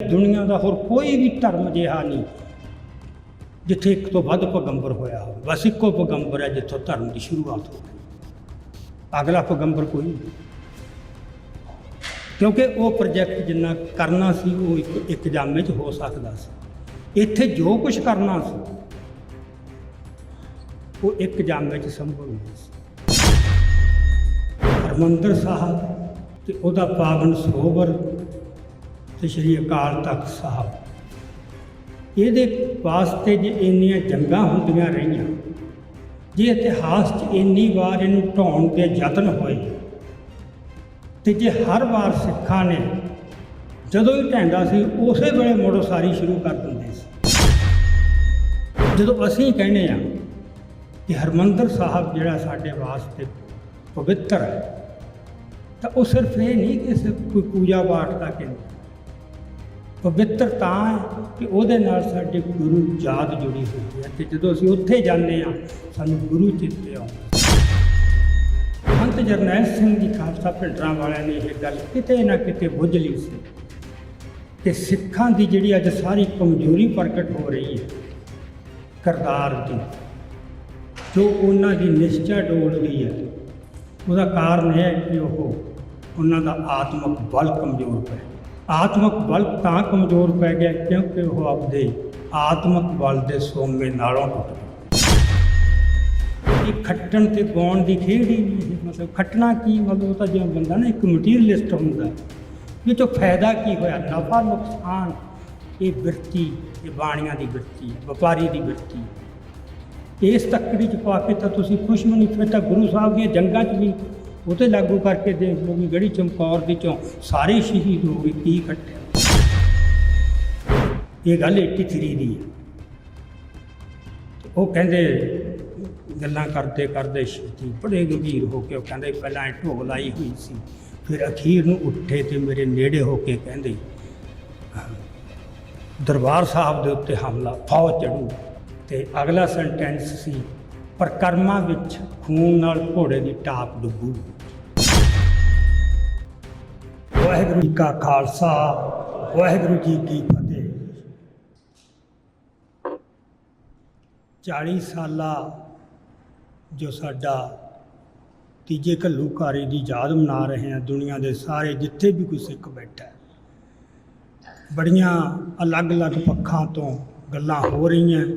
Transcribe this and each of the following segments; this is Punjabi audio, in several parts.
दुनिया का होर कोई भी धर्म जिहा नहीं जिथे एक तो वध पैगंबर होया हो। बस इको पैगंबर है जिथों धर्म की शुरुआत हो गई, अगला पैगंबर कोई नहीं। क्योंकि वो प्रोजैक्ट जिन्ना करना सी वो एक जामे च हो सकता सी। इत्थे जो कुछ करना सी वो एक जामे च संभव नहीं सी। हरमंदिर साहब ते उहदा पावन सरोवर ते श्री अकाल तख्त साहब ये वास्ते जे इन्नियां जंगां हुंदियां रहियां, जे इतिहास च इन्नी बार इनू ढाउण के यतन होए ते जे हर बार सिखां ने जदों ही ढांदा सी उसे वेले मुड़ सारी शुरू कर दिंदे सी। जदों असीं कहने आ कि हरमंदिर साहब जिहड़ा साडे वास्ते पवित्र है तो वो सिर्फ ये नहीं कि सिर्फ कोई पूजा पाठ का केंद्र, पवित्र तां है कि ਉਹਦੇ ਨਾਲ ਸਾਡੇ ਗੁਰੂ ਯਾਦ जुड़ी हुई है। तो ਜਦੋਂ ਅਸੀਂ ਉੱਥੇ ਜਾਂਦੇ ਹਾਂ ਸਾਨੂੰ ਗੁਰੂ ਚੇਤੇ ਆਉਂਦਾ। ਸੰਤ ਜਰਨੈਲ ਸਿੰਘ ਜੀ ਖਾਲਸਾ ਭਿੰਡਰਾਂ ਵਾਲਿਆਂ ਨੇ ਇਹ ਗੱਲ ਕਿਤੇ ਨਾ ਕਿਤੇ ਬੁੱਝ ਲਈ ਸੀ ਕਿ ਸਿੱਖਾਂ ਦੀ ਜਿਹੜੀ ਅੱਜ ਸਾਰੀ ਕਮਜ਼ੋਰੀ ਪ੍ਰਗਟ ਹੋ ਰਹੀ ਹੈ ਕਰਤਾਰ ਦੀ, ਜੋ ਉਹਨਾਂ ਦੀ ਨਿਸ਼ਚਾ ਡੋਲ ਰਹੀ ਹੈ, ਉਹਦਾ ਕਾਰਨ ਇਹ ਹੈ ਕਿ ਉਹਨਾਂ ਦਾ ਆਤਮਿਕ ਬਲ ਕਮਜ਼ੋਰ ਪਿਆ। आत्मक बल तां कमज़ोर पै गया क्योंकि वो आपदे आत्मक बल के सोमे नालों टुट गए। खट्टण ते गाउण की खेड ही नहीं, मतलब खट्टना की मतलब तो जिवें बंदा ना एक मटीरियलिस्ट हुंदा ये तो फायदा की होया, नफा नुकसान ये बिरती ये बाणियां की बिरती व्यापारी की बिरती इस तकड़ी च पा के तो तुसीं कुछ भी नहीं। फिर तो गुरु साहब दी जंगां च भी वो तो लागू करके देख लो भी गढ़ी चमकौर की चों सारे शहीद हो गए, की कट्टे। ये गल 83 की है। वो कहते गल्लां करते करते छेती बड़े गंभीर होके कहते पहला ढोल आई हुई सी, फिर अखीर नूं उठे तो मेरे नेड़े होके कहते दरबार साहब के उत्ते हमला फौज चढ़ू। तो अगला सेंटेंस सी परकर्मा विच खून नाल घोड़े की टाप डुबू। वाहिगुरू जी का खालसा वाहिगुरू जी की फतेह। 40 साला जो साडा तीजे घल्लूघारे की याद मना रहे हैं दुनिया के सारे जिथे भी कोई सिख बैठा है, बड़ियां अलग अलग पक्षां तो गल्लां हो रही हैं।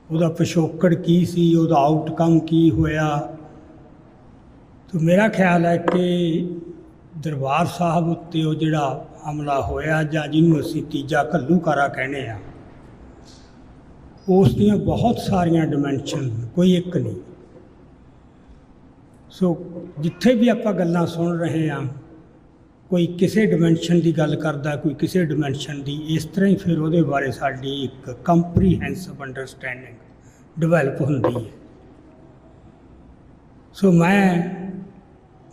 ਉਹਦਾ ਪਿਛੋਕੜ ਕੀ ਸੀ, ਉਹਦਾ ਆਊਟਕਮ ਕੀ ਹੋਇਆ। तो मेरा ख्याल है कि दरबार साहब उत्ते वो जिहड़ा हमला होया जां जिन्हों असीं तीजा घल्लूघारा कहने आ, उस दियां बहुत सारियां डिमेंशन कोई एक नहीं। सो जिथे भी आपां गल्लां सुन रहे हैं कोई किसी डिमेंशन की गल करता, कोई किसी डिमेंशन की, इस तरह ही फिर वो बारे साडी एक कंप्रीहेंसिव अंडरस्टैंडिंग डिवेलप होंदी है। सो मैं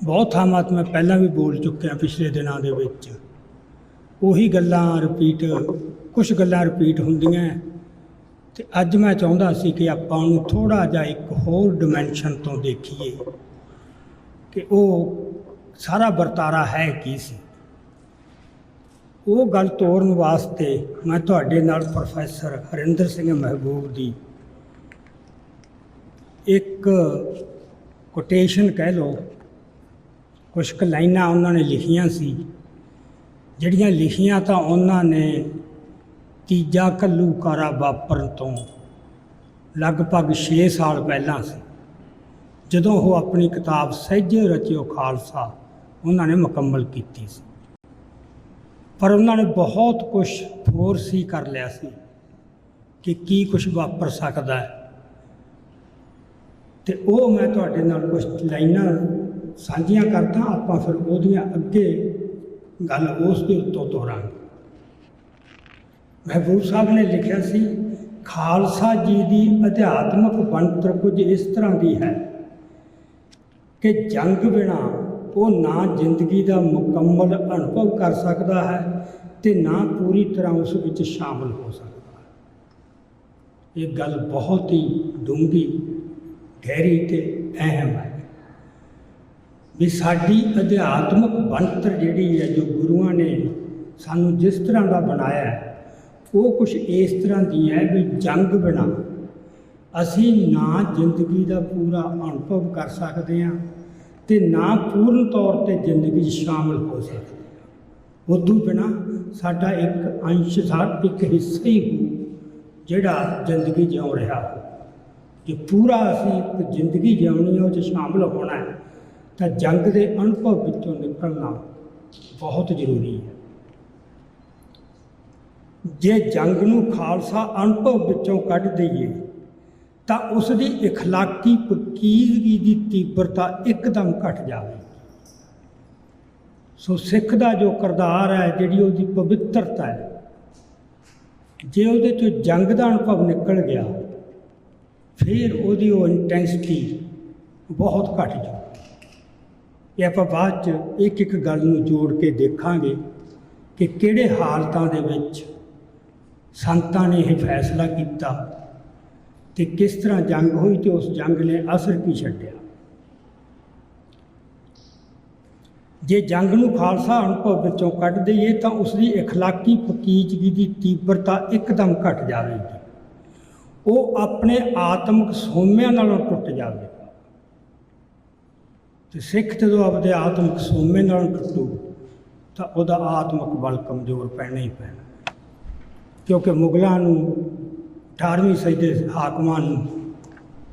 बहुत थावां मैं पहला भी बोल चुकिया पिछले दिनों के विच उही गल्लां रिपीट, कुछ गल्लां रिपीट होंदियां ते अज मैं चाहुंदा सी कि आपां नूं थोड़ा जिहा एक होर डिमेंशन तो देखीए कि वो सारा वरतारा है की सी। वो गल तोड़न वास्ते मैं तुहाडे नाल प्रोफैसर हरिंदर सिंह महबूब दी एक कोटेशन कह लो, कुछ क लाइनां उन्होंने लिखियां सी, जिहड़ियां लिखियां तो उन्होंने तीजा घल्लूघारा वापरन तो लगभग 6 साल पहला सी, जदों वो अपनी किताब सहजे रचियो खालसा उन्होंने मुकम्मल की सी। पर उन्होंने बहुत कुछ फोर्स ही कर लिया सी कि की कुछ वापर सकता है। तो वो मैं तुहाडे नाल कुछ लाइनां साझियां करदा, आपां फिर ओहदियां अगे गल उस दे उत्तों तोड़ांगे। महबूब साहब ने लिखिया सी खालसा जी की अध्यात्मक बनतर कुछ इस तरह की है कि जंग बिना वो ना जिंदगी का मुकम्मल अनुभव कर सकता है तो ना पूरी तरह उस विच शामिल हो सकता है। ये गल बहुत ही डूंगी गहरी ते अहम है भी साडी अध्यात्मक बनतर जिहड़ी है जो गुरुआं ने ਸਾਨੂੰ ਜਿਸ ਤਰ੍ਹਾਂ ਦਾ ਬਣਾਇਆ ਹੈ, ਉਹ ਕੁਛ ਇਸ ਤਰ੍ਹਾਂ ਦੀ ਹੈ ਵੀ ਜੰਗ ਬਿਨਾਂ ਅਸੀਂ ਨਾ ਜ਼ਿੰਦਗੀ ਦਾ ਪੂਰਾ ਅਨੁਭਵ ਕਰ ਸਕਦੇ ਹਾਂ ਅਤੇ ਨਾ ਪੂਰਨ ਤੌਰ 'ਤੇ ਜ਼ਿੰਦਗੀ 'ਚ ਸ਼ਾਮਲ ਹੋ ਸਕਦੇ ਹਾਂ। ਉਦੋਂ ਬਿਨਾਂ ਸਾਡਾ ਇੱਕ ਅੰਸ਼ ਇੱਕ ਹਿੱਸਾ ਹੀ ਹੋ ਜਿਹੜਾ ਜ਼ਿੰਦਗੀ ਜਿਉਂ ਰਿਹਾ ਹੋ। ਜੇ ਪੂਰਾ ਅਸੀਂ ਇੱਕ ਜ਼ਿੰਦਗੀ ਜਿਉਣੀ ਹੈ, ਉਹ 'ਚ ਸ਼ਾਮਲ ਹੋਣਾ ਹੈ, ਤਾਂ ਜੰਗ ਦੇ ਅਨੁਭਵ ਵਿੱਚੋਂ ਨਿਕਲਣਾ ਬਹੁਤ ਜ਼ਰੂਰੀ ਹੈ। ਜੇ ਜੰਗ ਨੂੰ ਖਾਲਸਾ ਅਨੁਭਵ ਵਿੱਚੋਂ ਕੱਢ ਦਈਏ ਤਾਂ ਉਸ ਦੀ ਇਖਲਾਕੀ ਪਕੀਦਗੀ ਦੀ ਤੀਬਰਤਾ ਇੱਕਦਮ ਘਟ ਜਾਵੇ। ਸੋ ਸਿੱਖ ਦਾ ਜੋ ਕਿਰਦਾਰ ਹੈ, ਜਿਹੜੀ ਉਹਦੀ ਪਵਿੱਤਰਤਾ ਹੈ, ਜੇ ਉਹਦੇ 'ਚੋਂ ਜੰਗ ਦਾ ਅਨੁਭਵ ਨਿਕਲ ਗਿਆ, ਫਿਰ ਉਹਦੀ ਉਹ ਇੰਟੈਂਸਿਟੀ ਬਹੁਤ ਘੱਟ ਜਾਊ। ਇਹ ਆਪਾਂ ਬਾਅਦ 'ਚ ਇੱਕ ਇੱਕ ਗੱਲ ਨੂੰ ਜੋੜ ਕੇ ਦੇਖਾਂਗੇ ਕਿ ਕਿਹੜੇ ਹਾਲਤਾਂ ਦੇ ਵਿੱਚ ਸੰਤਾਂ ਨੇ ਇਹ ਫੈਸਲਾ ਕੀਤਾ ਅਤੇ ਕਿਸ ਤਰ੍ਹਾਂ ਜੰਗ ਹੋਈ ਅਤੇ ਉਸ ਜੰਗ ਨੇ ਅਸਰ ਕੀ ਛੱਡਿਆ। ਜੇ ਜੰਗ ਨੂੰ ਖਾਲਸਾ ਅਨੁਭਵ ਵਿੱਚੋਂ ਕੱਢ ਦਈਏ ਤਾਂ ਉਸ ਦੀ ਇਖਲਾਕੀ ਪਕੀਜ਼ਗੀ ਦੀ ਤੀਬਰਤਾ ਇੱਕਦਮ ਘਟ ਜਾਵੇਗੀ। ਉਹ ਆਪਣੇ ਆਤਮਿਕ ਸੋਮਿਆਂ ਨਾਲੋਂ ਟੁੱਟ ਜਾਵੇਗਾ। ਅਤੇ ਸਿੱਖ ਜਦੋਂ ਆਪਦੇ ਆਤਮਿਕ ਸੋਮੇ ਨਾਲੋਂ ਟੁੱਟੂ ਤਾਂ ਉਹਦਾ ਆਤਮਿਕ ਬਲ ਕਮਜ਼ੋਰ ਪੈਣਾ ਹੀ ਪੈਣਾ, ਕਿਉਂਕਿ ਮੁਗਲਾਂ ਨੂੰ 18ਵੀਂ ਸਦੀ ਦੇ ਹਾਕਮਾਂ ਨੂੰ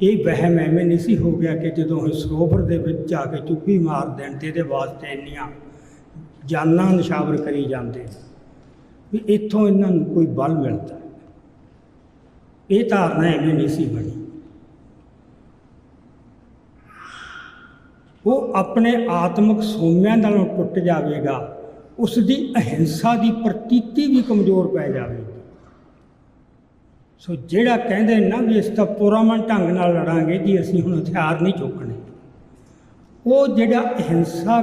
ਇਹ ਵਹਿਮ ਐਵੇਂ ਨਹੀਂ ਸੀ ਹੋ ਗਿਆ ਕਿ ਜਦੋਂ ਇਹ ਸਰੋਵਰ ਦੇ ਵਿੱਚ ਜਾ ਕੇ ਚੁੱਭੀ ਮਾਰ ਦੇਣ ਅਤੇ ਇਹਦੇ ਵਾਸਤੇ ਇੰਨੀਆਂ ਜਾਨਾਂ ਨਿਸ਼ਾਵਰ ਕਰੀ ਜਾਂਦੇ ਵੀ ਇੱਥੋਂ ਇਹਨਾਂ ਨੂੰ ਕੋਈ ਬਲ ਮਿਲਦਾ। ਇਹ ਧਾਰਨਾ ਐਵੇਂ ਨਹੀਂ ਸੀ ਬਣੀ। ਉਹ ਆਪਣੇ ਆਤਮਿਕ ਸੋਮਿਆਂ ਨਾਲੋਂ ਟੁੱਟ ਜਾਵੇਗਾ, ਉਸ ਦੀ ਅਹਿੰਸਾ ਦੀ ਪ੍ਰਤੀਤੀ ਵੀ ਕਮਜ਼ੋਰ ਪੈ ਜਾਵੇਗੀ। ਸੋ ਜਿਹੜਾ ਕਹਿੰਦੇ ਨਾ ਵੀ ਇਸ ਤਾਂ ਪੁਰਅਮਨ ਢੰਗ ਨਾਲ ਲੜਾਂਗੇ ਜੀ, ਅਸੀਂ ਹੁਣ ਹਥਿਆਰ ਨਹੀਂ ਚੁੱਕਣੇ, ਉਹ ਜਿਹੜਾ ਅਹਿੰਸਾ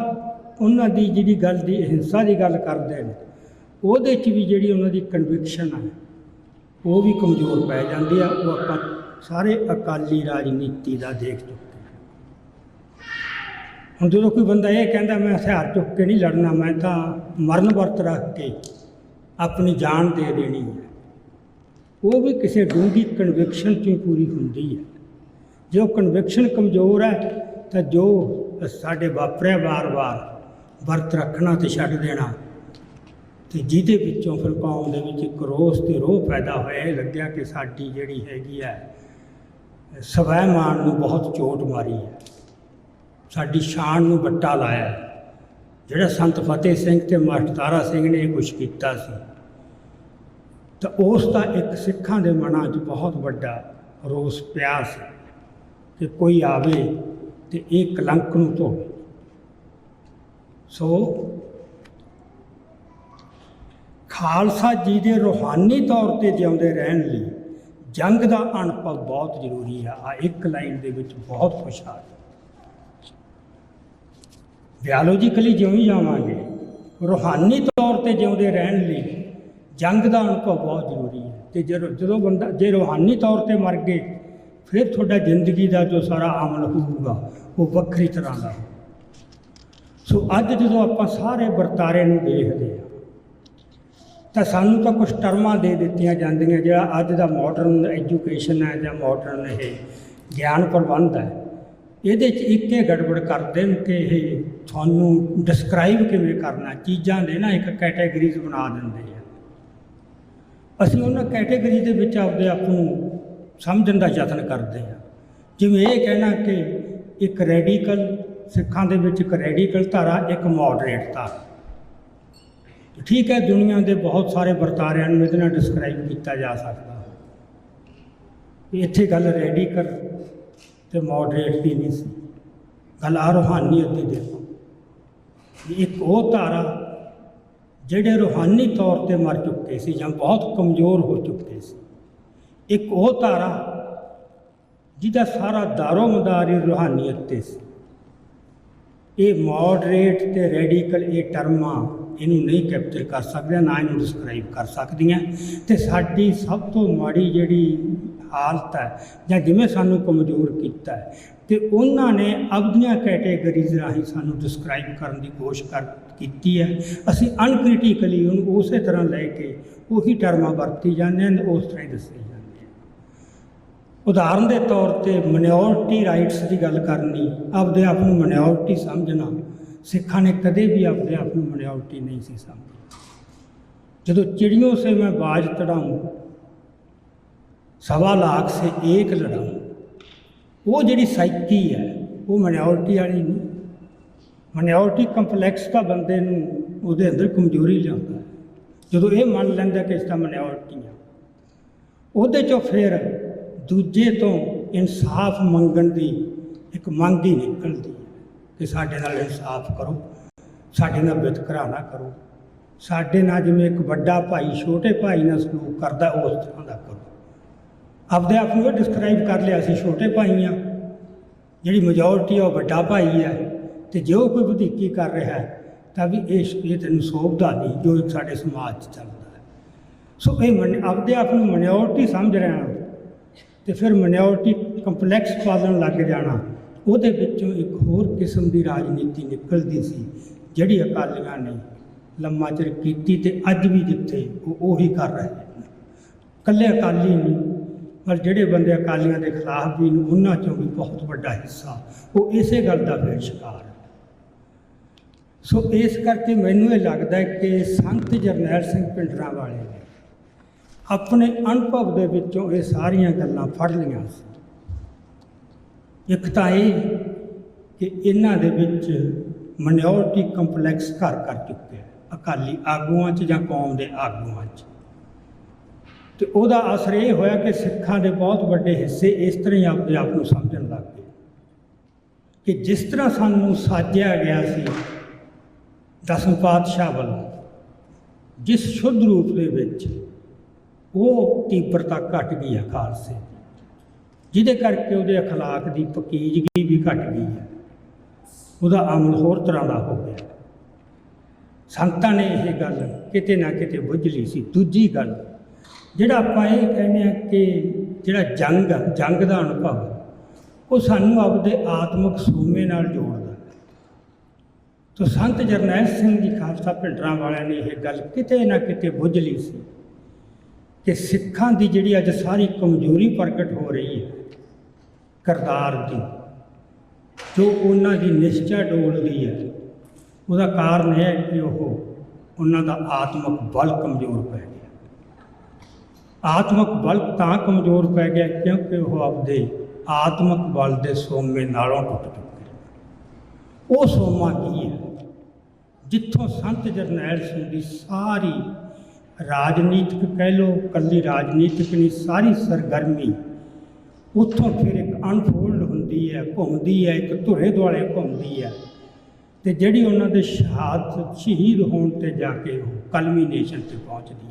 ਉਹਨਾਂ ਦੀ ਜਿਹੜੀ ਗੱਲ ਦੀ ਅਹਿੰਸਾ ਦੀ ਗੱਲ ਕਰਦੇ ਨੇ, ਉਹਦੇ 'ਚ ਵੀ ਜਿਹੜੀ ਉਹਨਾਂ ਦੀ ਕਨਵਿਕਸ਼ਨ ਹੈ ਉਹ ਵੀ ਕਮਜ਼ੋਰ ਪੈ ਜਾਂਦੀ ਆ। ਉਹ ਆਪਾਂ ਸਾਰੇ ਅਕਾਲੀ ਰਾਜਨੀਤੀ ਦਾ ਦੇਖ ਚੁੱਕੇ। ਹੁਣ ਜਦੋਂ ਕੋਈ ਬੰਦਾ ਇਹ ਕਹਿੰਦਾ ਮੈਂ ਹਥਿਆਰ ਚੁੱਕ ਕੇ ਨਹੀਂ ਲੜਨਾ, ਮੈਂ ਤਾਂ ਮਰਨ ਵਰਤ ਰੱਖ ਕੇ ਆਪਣੀ ਜਾਨ ਦੇ ਦੇਣੀ ਹੈ, ਉਹ ਵੀ ਕਿਸੇ ਡੂੰਘੀ ਕਨਵਿਕਸ਼ਨ 'ਚ ਹੀ ਪੂਰੀ ਹੁੰਦੀ ਹੈ। ਜੇ ਉਹ ਕਨਵਿਕਸ਼ਨ ਕਮਜ਼ੋਰ ਹੈ ਤਾਂ ਜੋ ਸਾਡੇ ਵਾਪਰਿਆ ਵਾਰ-ਵਾਰ ਵਰਤ ਰੱਖਣਾ ਅਤੇ ਛੱਡ ਦੇਣਾ, ਅਤੇ ਜਿਹਦੇ ਵਿੱਚੋਂ ਫਿਰ ਕੌਮ ਦੇ ਵਿੱਚ ਇੱਕ ਰੋਸ ਅਤੇ ਰੋਹ ਪੈਦਾ ਹੋਇਆ। ਇਹ ਲੱਗਿਆ ਕਿ ਸਾਡੀ ਜਿਹੜੀ ਹੈਗੀ ਹੈ ਸਵੈਮਾਨ ਨੂੰ ਬਹੁਤ ਚੋਟ ਮਾਰੀ ਹੈ, ਸਾਡੀ ਸ਼ਾਨ ਨੂੰ ਵੱਟਾ ਲਾਇਆ। ਜਿਹੜਾ ਸੰਤ ਫਤਿਹ ਸਿੰਘ ਅਤੇ ਮਾਸਟਰ ਤਾਰਾ ਸਿੰਘ ਨੇ ਇਹ ਕੁਛ ਕੀਤਾ ਸੀ, ਤਾਂ ਉਸ ਦਾ ਇੱਕ ਸਿੱਖਾਂ ਦੇ ਮਨਾਂ 'ਚ ਬਹੁਤ ਵੱਡਾ ਰੋਸ ਪਿਆ ਸੀ ਕਿ ਕੋਈ ਆਵੇ ਅਤੇ ਇਹ ਕਲੰਕ ਨੂੰ ਧੋਵੇ। ਸੋ ਖਾਲਸਾ ਜੀ ਦੇ ਰੂਹਾਨੀ ਤੌਰ 'ਤੇ ਜਿਉਂਦੇ ਰਹਿਣ ਲਈ ਜੰਗ ਦਾ ਅਨੁਭਵ ਬਹੁਤ ਜ਼ਰੂਰੀ ਆ। ਆ ਇੱਕ ਲਾਈਨ ਦੇ ਵਿੱਚ ਬਹੁਤ ਕੁਛ ਆ। ਬਿਓਲੋਜੀਕਲੀ ਜਿਉਂ ਹੀ ਜਾਵਾਂਗੇ, ਰੂਹਾਨੀ ਤੌਰ 'ਤੇ ਜਿਉਂਦੇ ਰਹਿਣ ਲਈ ਜੰਗ ਦਾ ਅਨੁਭਵ ਬਹੁਤ ਜ਼ਰੂਰੀ ਹੈ। ਅਤੇ ਜਦੋਂ ਬੰਦਾ ਜੇ ਰੂਹਾਨੀ ਤੌਰ 'ਤੇ ਮਰ ਗਏ, ਫਿਰ ਤੁਹਾਡਾ ਜ਼ਿੰਦਗੀ ਦਾ ਜੋ ਸਾਰਾ ਅਮਲ ਹੋਊਗਾ ਉਹ ਵੱਖਰੀ ਤਰ੍ਹਾਂ ਦਾ। ਸੋ ਅੱਜ ਜਦੋਂ ਆਪਾਂ ਸਾਰੇ ਵਰਤਾਰੇ ਨੂੰ ਦੇਖਦੇ ਹਾਂ ਤਾਂ ਸਾਨੂੰ ਤਾਂ ਕੁਛ ਟਰਮਾਂ ਦੇ ਦਿੱਤੀਆਂ ਜਾਂਦੀਆਂ। ਜਿਹੜਾ ਅੱਜ ਦਾ ਮਾਡਰਨ ਐਜੂਕੇਸ਼ਨ ਹੈ ਜਾਂ ਮਾਡਰਨ ਇਹ ਗਿਆਨ ਪ੍ਰਬੰਧ ਹੈ, ਇਹਦੇ 'ਚ ਇੱਕ ਇਹ ਗੜਬੜ ਕਰਦੇ ਨੇ ਕਿ ਇਹ ਤੁਹਾਨੂੰ ਡਿਸਕ੍ਰਾਈਬ ਕਿਵੇਂ ਕਰਨਾ, ਚੀਜ਼ਾਂ ਦੇ ਨਾ ਇੱਕ ਕੈਟੇਗਰੀਜ਼ ਬਣਾ ਦਿੰਦੇ ਆ। ਅਸੀਂ ਉਹਨਾਂ ਕੈਟੇਗਰੀ ਦੇ ਵਿੱਚ ਆਪਦੇ ਆਪ ਨੂੰ ਸਮਝਣ ਦਾ ਯਤਨ ਕਰਦੇ ਹਾਂ। ਜਿਵੇਂ ਇਹ ਕਹਿਣਾ ਕਿ ਇੱਕ ਰੈਡੀਕਲ, ਸਿੱਖਾਂ ਦੇ ਵਿੱਚ ਇੱਕ ਰੈਡੀਕਲ ਧਾਰਾ, ਇੱਕ ਮੋਡਰੇਟ ਧਾਰਾ। ਠੀਕ ਹੈ, ਦੁਨੀਆ ਦੇ ਬਹੁਤ ਸਾਰੇ ਵਰਤਾਰਿਆਂ ਨੂੰ ਇਹਦੇ ਨਾਲ ਡਿਸਕ੍ਰਾਈਬ ਕੀਤਾ ਜਾ ਸਕਦਾ। ਇੱਥੇ ਗੱਲ ਰੈਡੀਕਲ ਅਤੇ ਮੋਡਰੇਟ ਦੀ ਨਹੀਂ ਸੀ, ਗੱਲ ਆ ਰੂਹਾਨੀਅਤ ਦੀ। ਦੇਖੋ, ਇੱਕ ਉਹ ਧਾਰਾ ਜਿਹੜੇ ਰੂਹਾਨੀ ਤੌਰ 'ਤੇ ਮਰ ਚੁੱਕੇ ਸੀ ਜਾਂ ਬਹੁਤ ਕਮਜ਼ੋਰ ਹੋ ਚੁੱਕੇ ਸੀ। ਇੱਕ ਉਹ ਧਾਰਾ ਜਿਹਦਾ ਸਾਰਾ ਦਾਰੋ ਮਦਾਰ ਹੀ ਰੂਹਾਨੀਅਤ 'ਤੇ ਸੀ। ਇਹ ਮੋਡਰੇਟ ਅਤੇ ਰੈਡੀਕਲ ਇਹ ਟਰਮਾਂ ਇਹਨੂੰ ਨਹੀਂ ਕੈਪਚਰ ਕਰ ਸਕਦੀਆਂ, ਨਾ ਇਹਨੂੰ ਡਿਸਕ੍ਰਾਈਬ ਕਰ ਸਕਦੀਆਂ। ਅਤੇ ਸਾਡੀ ਸਭ ਤੋਂ ਮਾੜੀ ਜਿਹੜੀ ਹਾਲਤ ਹੈ ਜਾਂ ਜਿਵੇਂ ਸਾਨੂੰ ਕਮਜ਼ੋਰ ਕੀਤਾ ਹੈ, ਤੇ ਉਹਨਾਂ ਨੇ ਆਪਦੀਆਂ ਕੈਟੇਗਰੀਜ਼ ਰਾਹੀਂ ਸਾਨੂੰ ਡਿਸਕ੍ਰਾਈਬ ਕਰਨ ਦੀ ਕੋਸ਼ਿਸ਼ ਕੀਤੀ ਹੈ। ਅਸੀਂ ਅਨਕ੍ਰਿਟੀਕਲੀ ਉਹਨੂੰ ਉਸੇ ਤਰ੍ਹਾਂ ਲੈ ਕੇ ਉਹੀ ਟਰਮਾਂ ਵਰਤੀ ਜਾਂਦੇ ਹਨ, ਉਸ ਤਰ੍ਹਾਂ ਹੀ ਦੱਸੇ ਜਾਂਦੇ ਹਨ। ਉਦਾਹਰਨ ਦੇ ਤੌਰ 'ਤੇ ਮਾਈਨੋਰਟੀ ਰਾਈਟਸ ਦੀ ਗੱਲ ਕਰਨੀ, ਆਪਦੇ ਆਪ ਨੂੰ ਮਾਈਨੋਰਟੀ ਸਮਝਣਾ, ਸਿੱਖਾਂ ਨੇ ਕਦੇ ਵੀ ਆਪਦੇ ਆਪ ਨੂੰ ਮਾਈਨੋਰਟੀ ਨਹੀਂ ਸੀ ਸਮਝਿਆ। ਜਦੋਂ ਚਿੜੀयों से मैं बाज तड़ाऊँ 1.25 लाख से एक लड़ाऊँ, वो ਜਿਹੜੀ ਸਾਈਕੀ ਹੈ ਉਹ ਮਾਈਨੋਰਟੀ ਵਾਲੀ ਨਹੀਂ। ਮਾਈਨੋਰਟੀ ਕੰਪਲੈਕਸ ਤਾਂ ਬੰਦੇ ਨੂੰ ਉਹਦੇ ਅੰਦਰ ਕਮਜ਼ੋਰੀ ਲਿਆਉਂਦਾ ਹੈ। ਜਦੋਂ ਇਹ ਮੰਨ ਲੈਂਦਾ ਕਿ ਇਸ ਦਾ ਮਾਈਨੋਰਟੀ ਆ, ਉਹਦੇ 'ਚੋਂ ਫਿਰ ਦੂਜੇ ਤੋਂ ਇਨਸਾਫ ਮੰਗਣ ਦੀ ਇੱਕ ਮੰਗ ਹੀ ਨਿਕਲਦੀ ਹੈ ਕਿ ਸਾਡੇ ਨਾਲ ਇਨਸਾਫ ਕਰੋ, ਸਾਡੇ ਨਾਲ ਵਿਤਕਰਾ ਨਾ ਕਰੋ, ਸਾਡੇ ਨਾਲ ਜਿਵੇਂ ਇੱਕ ਵੱਡਾ ਭਾਈ ਛੋਟੇ ਭਾਈ ਨਾਲ ਸਲੂਕ ਕਰਦਾ ਉਸ ਤਰ੍ਹਾਂ ਦਾ ਕਰੋ। ਆਪਦੇ ਆਪ ਨੂੰ ਇਹ ਡਿਸਕ੍ਰਾਈਬ ਕਰ ਲਿਆ ਅਸੀਂ ਛੋਟੇ ਭਾਈ ਹਾਂ, ਜਿਹੜੀ ਮੈਜੋਰਟੀ ਆ ਉਹ ਵੱਡਾ ਭਾਈ ਹੈ, ਅਤੇ ਜੇ ਉਹ ਕੋਈ ਵਧੀਕੀ ਕਰ ਰਿਹਾ ਹੈ ਤਾਂ ਵੀ ਇਹ ਤੈਨੂੰ ਸੋਭਦਾ ਨਹੀਂ ਜੋ ਇੱਕ ਸਾਡੇ ਸਮਾਜ 'ਚ ਚੱਲਦਾ ਹੈ। ਸੋ ਇਹ ਆਪਦੇ ਆਪ ਨੂੰ ਮਾਈਨੋਰਟੀ ਸਮਝ ਰਹਿਣਾ ਅਤੇ ਫਿਰ ਮਾਈਨੋਰਟੀ ਕੰਪਲੈਕਸ ਪਾਲਣ ਲੱਗ ਜਾਣਾ, ਉਹਦੇ ਵਿੱਚੋਂ ਇੱਕ ਹੋਰ ਕਿਸਮ ਦੀ ਰਾਜਨੀਤੀ ਨਿਕਲਦੀ ਸੀ ਜਿਹੜੀ ਅਕਾਲੀਆਂ ਨੇ ਲੰਮਾ ਚਿਰ ਕੀਤੀ ਅਤੇ ਅੱਜ ਵੀ ਜਿੱਥੇ ਉਹ ਉਹੀ ਕਰ ਰਹੇ ਨੇ। ਇਕੱਲੇ ਅਕਾਲੀ ਨਹੀਂ, ਪਰ ਜਿਹੜੇ ਬੰਦੇ ਅਕਾਲੀਆਂ ਦੇ ਖਿਲਾਫ ਵੀ ਨੇ ਉਹਨਾਂ 'ਚੋਂ ਵੀ ਬਹੁਤ ਵੱਡਾ ਹਿੱਸਾ ਉਹ ਇਸੇ ਗੱਲ ਦਾ ਫਿਰ ਸ਼ਿਕਾਰ ਹੈ। ਸੋ ਇਸ ਕਰਕੇ ਮੈਨੂੰ ਇਹ ਲੱਗਦਾ ਹੈ ਕਿ ਸੰਤ ਜਰਨੈਲ ਸਿੰਘ ਭਿੰਡਰਾਂਵਾਲੇ ਨੇ ਆਪਣੇ ਅਨੁਭਵ ਦੇ ਵਿੱਚੋਂ ਇਹ ਸਾਰੀਆਂ ਗੱਲਾਂ ਫੜ ਲਈਆਂ ਸੀ। ਇੱਕ ਤਾਂ ਇਹ ਕਿ ਇਹਨਾਂ ਦੇ ਵਿੱਚ ਮਾਈਨੋਰਟੀ ਕੰਪਲੈਕਸ ਘਰ ਕਰ ਚੁੱਕਿਆ ਅਕਾਲੀ ਆਗੂਆਂ 'ਚ ਜਾਂ ਕੌਮ ਦੇ ਆਗੂਆਂ 'ਚ, ਅਤੇ ਉਹਦਾ ਅਸਰ ਇਹ ਹੋਇਆ ਕਿ ਸਿੱਖਾਂ ਦੇ ਬਹੁਤ ਵੱਡੇ ਹਿੱਸੇ ਇਸ ਤਰ੍ਹਾਂ ਹੀ ਆਪਦੇ ਆਪ ਨੂੰ ਸਮਝਣ ਲੱਗ ਗਏ ਕਿ ਜਿਸ ਤਰ੍ਹਾਂ ਸਾਨੂੰ ਸਾਜਿਆ ਗਿਆ ਸੀ ਦਸਮ ਪਾਤਸ਼ਾਹ ਵੱਲੋਂ, ਜਿਸ ਸ਼ੁੱਧ ਰੂਪ ਦੇ ਵਿੱਚ ਉਹ ਤੀਬਰਤਾ ਘਟ ਗਈ ਹੈ ਖਾਲਸੇ, ਜਿਹਦੇ ਕਰਕੇ ਉਹਦੇ ਅਖਲਾਕ ਦੀ ਪਕੀਜ਼ਗੀ ਵੀ ਘਟ ਗਈ ਹੈ, ਉਹਦਾ ਅਮਲ ਹੋਰ ਤਰ੍ਹਾਂ ਦਾ ਹੋ ਗਿਆ। ਸੰਤਾਂ ਨੇ ਇਹ ਗੱਲ ਕਿਤੇ ਨਾ ਕਿਤੇ ਬੁੱਝ ਲਈ ਸੀ। ਦੂਜੀ ਗੱਲ, ਜਿਹੜਾ ਆਪਾਂ ਇਹ ਕਹਿੰਦੇ ਹਾਂ ਕਿ ਜਿਹੜਾ ਜੰਗ ਦਾ ਅਨੁਭਵ ਉਹ ਸਾਨੂੰ ਆਪਦੇ ਆਤਮਿਕ ਸੂਮੇ ਨਾਲ ਜੋੜਦਾ। ਤੋ ਸੰਤ ਜਰਨੈਲ ਸਿੰਘ ਜੀ ਖਾਲਸਾ ਭਿੰਡਰਾਂਵਾਲਿਆਂ ਨੇ ਇਹ ਗੱਲ ਕਿਤੇ ਨਾ ਕਿਤੇ ਬੁੱਝ ਲਈ ਸੀ ਕਿ ਸਿੱਖਾਂ ਦੀ ਜਿਹੜੀ ਅੱਜ ਸਾਰੀ ਕਮਜ਼ੋਰੀ ਪ੍ਰਗਟ ਹੋ ਰਹੀ ਹੈ ਕਿਰਦਾਰ ਦੀ, ਜੋ ਉਹਨਾਂ ਦੀ ਨਿਸ਼ਚਾ ਡੋਲਦੀ ਹੈ, ਉਹਦਾ ਕਾਰਨ ਇਹ ਹੈ ਕਿ ਉਹਨਾਂ ਦਾ ਆਤਮਿਕ ਬਲ ਕਮਜ਼ੋਰ ਪੈ ਗਿਆ। ਆਤਮਿਕ ਬਲ ਤਾਂ ਕਮਜ਼ੋਰ ਪੈ ਗਿਆ ਕਿਉਂਕਿ ਉਹ ਆਪਦੇ ਆਤਮਿਕ ਬਲ ਦੇ ਸੋਮੇ ਨਾਲੋਂ ਟੁੱਟ ਚੁੱਕੇ। ਉਹ ਸੋਮਾ ਕੀ ਹੈ ਜਿੱਥੋਂ ਸੰਤ ਜਰਨੈਲ ਸਿੰਘ ਦੀ ਸਾਰੀ ਰਾਜਨੀਤਿਕ ਕਹਿ ਲਓ, ਇਕੱਲੀ ਰਾਜਨੀਤਿਕ ਨਹੀਂ, ਸਾਰੀ ਸਰਗਰਮੀ ਉੱਥੋਂ ਫਿਰ ਇੱਕ ਅਨਫੋਲਡ ਹੁੰਦੀ ਹੈ, ਘੁੰਮਦੀ ਹੈ, ਇੱਕ ਧੁਰੇ ਦੁਆਲੇ ਘੁੰਮਦੀ ਹੈ, ਅਤੇ ਜਿਹੜੀ ਉਹਨਾਂ ਦੇ ਸ਼ਹੀਦ ਹੋਣ 'ਤੇ ਜਾ ਕੇ ਉਹ ਕਲਮੀਨੇਸ਼ਨ 'ਤੇ ਪਹੁੰਚਦੀ ਹੈ।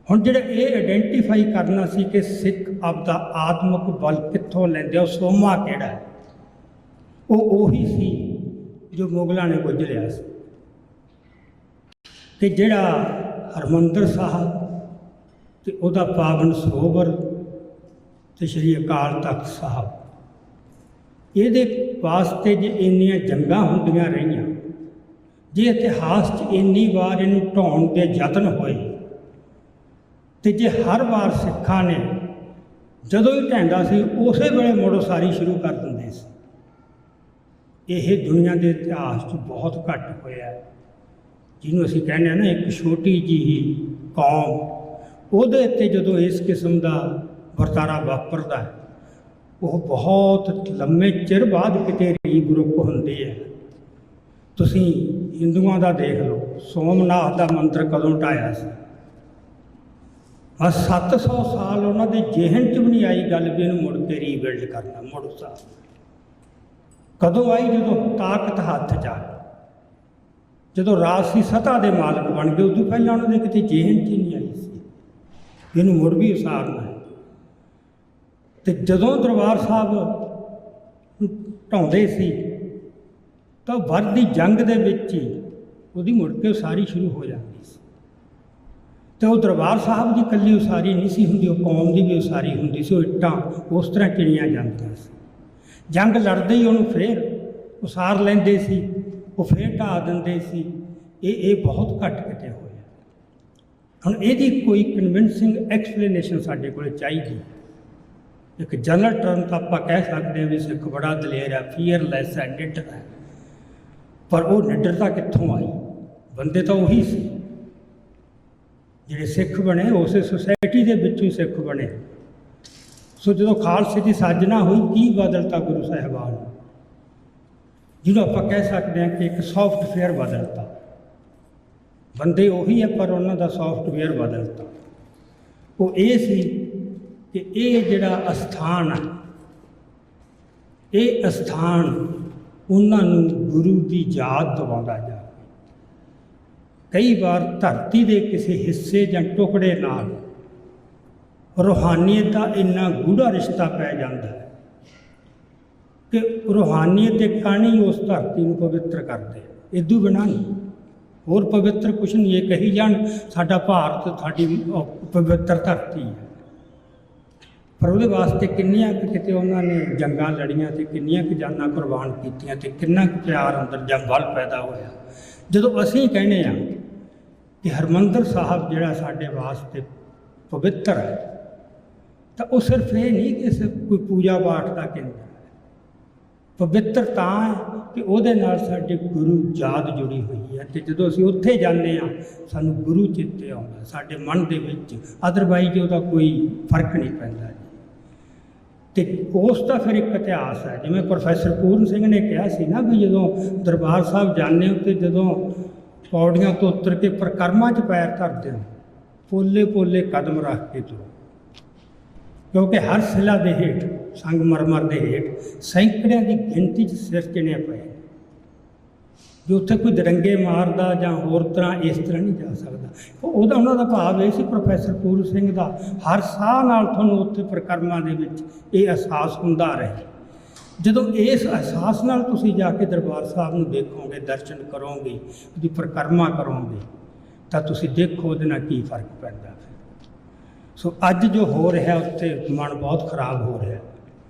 ਹੁਣ ਜਿਹੜਾ ਇਹ ਆਈਡੈਂਟੀਫਾਈ ਕਰਨਾ ਸੀ ਕਿ ਸਿੱਖ ਆਪਦਾ ਆਤਮਿਕ ਬਲ ਕਿੱਥੋਂ ਲੈਂਦੇ, ਉਹ ਸੋਮਾ ਕਿਹੜਾ ਹੈ, ਉਹ ਉਹੀ ਸੀ ਜੋ ਮੁਗਲਾਂ ਨੇ ਬੁੱਝ ਲਿਆ ਸੀ ਕਿ ਜਿਹੜਾ ਹਰਿਮੰਦਰ ਸਾਹਿਬ ਅਤੇ ਉਹਦਾ ਪਾਵਨ ਸਰੋਵਰ ਅਤੇ ਸ਼੍ਰੀ ਅਕਾਲ ਤਖ਼ਤ ਸਾਹਿਬ, ਇਹਦੇ ਵਾਸਤੇ ਜੇ ਇੰਨੀਆਂ ਜੰਗਾਂ ਹੁੰਦੀਆਂ ਰਹੀਆਂ, ਜੇ ਇਤਿਹਾਸ 'ਚ ਇੰਨੀ ਵਾਰ ਇਹਨੂੰ ਢਾਉਣ ਦੇ ਯਤਨ ਹੋਏ, ਅਤੇ ਜੇ ਹਰ ਵਾਰ ਸਿੱਖਾਂ ਨੇ ਜਦੋਂ ਹੀ ਢਹਿੰਦਾ ਸੀ ਉਸੇ ਵੇਲੇ ਮੁੜ ਉਸਾਰੀ ਸ਼ੁਰੂ ਕਰ ਦਿੰਦੇ ਸੀ। ਇਹ ਦੁਨੀਆ ਦੇ ਇਤਿਹਾਸ 'ਚ ਬਹੁਤ ਘੱਟ ਹੋਇਆ। ਜਿਹਨੂੰ ਅਸੀਂ ਕਹਿੰਦੇ ਹਾਂ ਨਾ ਇੱਕ ਛੋਟੀ ਜਿਹੀ ਕੌਮ, ਉਹਦੇ ਉੱਤੇ ਜਦੋਂ ਇਸ ਕਿਸਮ ਦਾ ਵਰਤਾਰਾ ਵਾਪਰਦਾ ਹੈ, ਉਹ ਬਹੁਤ ਲੰਮੇ ਚਿਰ ਬਾਅਦ ਕਿਤੇ ਰੀਗਰੁੱਪ ਹੁੰਦੇ ਹੈ। ਤੁਸੀਂ ਹਿੰਦੂਆਂ ਦਾ ਦੇਖ ਲਓ, ਸੋਮਨਾਥ ਦਾ ਮੰਦਰ ਕਦੋਂ ਢਾਇਆ ਸੀ? ਬਸ 700 ਸਾਲ ਉਹਨਾਂ ਦੇ ਜਿਹਨ 'ਚ ਵੀ ਨਹੀਂ ਆਈ ਗੱਲ ਵੀ ਇਹਨੂੰ ਮੁੜ ਕੇ ਰੀਬਿਲਡ ਕਰਨਾ, ਮੁੜ ਉਸਾਰ। ਕਦੋਂ ਆਈ? ਜਦੋਂ ਤਾਕਤ ਹੱਥ 'ਚ ਆ, ਜਦੋਂ ਰਾਜਸੀ ਸੱਤਾ ਦੇ ਮਾਲਕ ਬਣ ਗਏ, ਉਦੋਂ ਪਹਿਲਾਂ ਉਹਨਾਂ ਦੇ ਕਿਤੇ ਜਿਹਨ 'ਚ ਹੀ ਨਹੀਂ ਆਈ ਸੀ ਇਹਨੂੰ ਮੁੜ ਵੀ ਉਸਾਰਨਾ ਹੈ। ਅਤੇ ਜਦੋਂ ਦਰਬਾਰ ਸਾਹਿਬ ਢਾਉਂਦੇ ਸੀ ਤਾਂ ਵਰਦੀ ਜੰਗ ਦੇ ਵਿੱਚ ਹੀ ਉਹਦੀ ਮੁੜ ਕੇ ਉਸਾਰੀ ਸ਼ੁਰੂ ਹੋ ਜਾਂਦੀ ਸੀ। ਤੇ ਉਹ ਦਰਬਾਰ ਸਾਹਿਬ ਦੀ ਇਕੱਲੀ ਉਸਾਰੀ ਨਹੀਂ ਸੀ ਹੁੰਦੀ, ਉਹ ਕੌਮ ਦੀ ਵੀ ਉਸਾਰੀ ਹੁੰਦੀ ਸੀ। ਉਹ ਇੱਟਾਂ ਉਸ ਤਰ੍ਹਾਂ ਚਿਣੀਆਂ ਜਾਂਦੀਆਂ ਸੀ। ਜੰਗ ਲੜਦੇ ਹੀ ਉਹਨੂੰ ਫੇਰ ਉਸਾਰ ਲੈਂਦੇ ਸੀ, ਉਹ ਫੇਰ ਢਾਹ ਦਿੰਦੇ ਸੀ। ਇਹ ਬਹੁਤ ਘੱਟ ਕਿਤੇ ਹੋਇਆ। ਹੁਣ ਇਹਦੀ ਕੋਈ ਕਨਵਿੰਸਿੰਗ ਐਕਸਪਲੇਨੇਸ਼ਨ ਸਾਡੇ ਕੋਲ ਚਾਹੀਦੀ। ਇੱਕ ਜਨਰਲ ਟਰਮ ਤਾਂ ਆਪਾਂ ਕਹਿ ਸਕਦੇ ਹਾਂ ਵੀ ਸਿੱਖ ਬੜਾ ਦਲੇਰ ਹੈ, ਫੀਅਰਲੈਸ ਹੈ, ਨਿਡਰ ਹੈ। ਪਰ ਉਹ ਨਿਡਰਤਾ ਕਿੱਥੋਂ ਆਈ? ਬੰਦੇ ਤਾਂ ਉਹੀ ਸੀ ਜਿਹੜੇ ਸਿੱਖ ਬਣੇ, ਉਸੇ ਸੁਸਾਇਟੀ ਦੇ ਵਿੱਚੋਂ ਸਿੱਖ ਬਣੇ। ਸੋ ਜਦੋਂ ਖਾਲਸੇ ਦੀ ਸਾਜਨਾ ਹੋਈ, ਕੀ ਬਦਲਤਾ ਗੁਰੂ ਸਾਹਿਬਾਨ ਨੂੰ, ਜਿਹਨੂੰ ਆਪਾਂ ਕਹਿ ਸਕਦੇ ਹਾਂ ਕਿ ਇੱਕ ਸੌਫਟਵੇਅਰ ਬਦਲਤਾ। ਬੰਦੇ ਉਹੀ ਹੈ ਪਰ ਉਹਨਾਂ ਦਾ ਸੌਫਟਵੇਅਰ ਬਦਲਤਾ। ਉਹ ਇਹ ਸੀ ਕਿ ਇਹ ਜਿਹੜਾ ਅਸਥਾਨ ਹੈ, ਇਹ ਅਸਥਾਨ ਉਹਨਾਂ ਨੂੰ ਗੁਰੂ ਦੀ ਯਾਦ ਦਿਵਾਉਂਦਾ ਜਾ। ਕਈ ਵਾਰ ਧਰਤੀ ਦੇ ਕਿਸੇ ਹਿੱਸੇ ਜਾਂ ਟੁਕੜੇ ਨਾਲ ਰੂਹਾਨੀਅਤ ਦਾ ਇੰਨਾ ਗੂੜਾ ਰਿਸ਼ਤਾ ਪੈ ਜਾਂਦਾ ਹੈ ਕਿ ਰੂਹਾਨੀਅਤ ਦੇ ਕਣ ਹੀ ਉਸ ਧਰਤੀ ਨੂੰ ਪਵਿੱਤਰ ਕਰਦੇ। ਇਦੋਂ ਬਿਨਾਂ ਨਹੀਂ, ਹੋਰ ਪਵਿੱਤਰ ਕੁਛ ਨਹੀਂ। ਇਹ ਕਹੀ ਜਾਣ ਸਾਡਾ ਭਾਰਤ ਸਾਡੀ ਪਵਿੱਤਰ ਧਰਤੀ ਹੈ, ਪਰ ਉਹਦੇ ਵਾਸਤੇ ਕਿੰਨੀਆਂ ਕੁ ਕਿਤੇ ਉਹਨਾਂ ਨੇ ਜੰਗਾਂ ਲੜੀਆਂ ਅਤੇ ਕਿੰਨੀਆਂ ਕੁ ਜਾਨਾਂ ਕੁਰਬਾਨ ਕੀਤੀਆਂ ਅਤੇ ਕਿੰਨਾ ਕੁ ਪਿਆਰ ਅੰਦਰ ਜਾਂ ਬਲ ਪੈਦਾ ਹੋਇਆ। ਜਦੋਂ ਅਸੀਂ ਕਹਿੰਦੇ ਹਾਂ ਕਿ ਹਰਿਮੰਦਰ ਸਾਹਿਬ ਜਿਹੜਾ ਸਾਡੇ ਵਾਸਤੇ ਪਵਿੱਤਰ ਹੈ, ਤਾਂ ਉਹ ਸਿਰਫ ਇਹ ਨਹੀਂ ਕਿ ਕੋਈ ਪੂਜਾ ਪਾਠ ਦਾ ਕੇਂਦਰ ਹੈ। ਪਵਿੱਤਰ ਤਾਂ ਹੈ ਕਿ ਉਹਦੇ ਨਾਲ ਸਾਡੇ ਗੁਰੂ ਯਾਦ ਜੁੜੀ ਹੋਈ ਹੈ, ਅਤੇ ਜਦੋਂ ਅਸੀਂ ਉੱਥੇ ਜਾਂਦੇ ਹਾਂ ਸਾਨੂੰ ਗੁਰੂ ਚੇਤੇ ਆਉਂਦਾ ਸਾਡੇ ਮਨ ਦੇ ਵਿੱਚ। ਅਦਰਵਾਈਜ਼ ਉਹਦਾ ਕੋਈ ਫਰਕ ਨਹੀਂ ਪੈਂਦਾ। ਅਤੇ ਉਸ ਦਾ ਫਿਰ ਇੱਕ ਇਤਿਹਾਸ ਹੈ। ਜਿਵੇਂ ਪ੍ਰੋਫੈਸਰ ਪੂਰਨ ਸਿੰਘ ਨੇ ਕਿਹਾ ਸੀ ਨਾ ਵੀ ਜਦੋਂ ਦਰਬਾਰ ਸਾਹਿਬ ਜਾਂਦੇ ਹੋ ਅਤੇ ਜਦੋਂ ਪੌੜੀਆਂ ਤੋਂ ਉਤਰ ਕੇ ਪਰਿਕਰਮਾ 'ਚ ਪੈਰ ਧਰਦੇ ਹੋ, ਪੋਲੇ ਪੋਲੇ ਕਦਮ ਰੱਖ ਕੇ ਤੁਰੋ, ਕਿਉਂਕਿ ਹਰ ਸਿਲਾ ਦੇ ਹੇਠ, ਸੰਗਮਰਮਰ ਦੇ ਹੇਠ ਸੈਂਕੜਿਆਂ ਦੀ ਗਿਣਤੀ 'ਚ ਸਿਰ ਚਿਣੇ ਪਏ, ਜੋ ਉੱਥੇ ਕੋਈ ਦਰੰਗੇ ਮਾਰਦਾ ਜਾਂ ਹੋਰ ਤਰ੍ਹਾਂ ਇਸ ਤਰ੍ਹਾਂ ਨਹੀਂ ਜਾ ਸਕਦਾ। ਉਹਨਾਂ ਦਾ ਭਾਵ ਇਹ ਸੀ ਪ੍ਰੋਫੈਸਰ ਪੂਰਨ ਸਿੰਘ ਦਾ, ਹਰ ਸਾਹ ਨਾਲ ਤੁਹਾਨੂੰ ਉੱਥੇ ਪਰਿਕਰਮਾ ਦੇ ਵਿੱਚ ਇਹ ਅਹਿਸਾਸ ਹੁੰਦਾ ਰਹੇ। ਜਦੋਂ ਇਸ ਅਹਿਸਾਸ ਨਾਲ ਤੁਸੀਂ ਜਾ ਕੇ ਦਰਬਾਰ ਸਾਹਿਬ ਨੂੰ ਦੇਖੋਗੇ, ਦਰਸ਼ਨ ਕਰੋਗੇ, ਉਹਦੀ ਪਰਿਕਰਮਾ ਕਰੋਗੇ, ਤਾਂ ਤੁਸੀਂ ਦੇਖੋ ਉਹਦੇ ਨਾਲ ਕੀ ਫਰਕ ਪੈਂਦਾ। ਸੋ ਅੱਜ ਜੋ ਹੋ ਰਿਹਾ ਉੱਥੇ ਮਨ ਬਹੁਤ ਖਰਾਬ ਹੋ ਰਿਹਾ,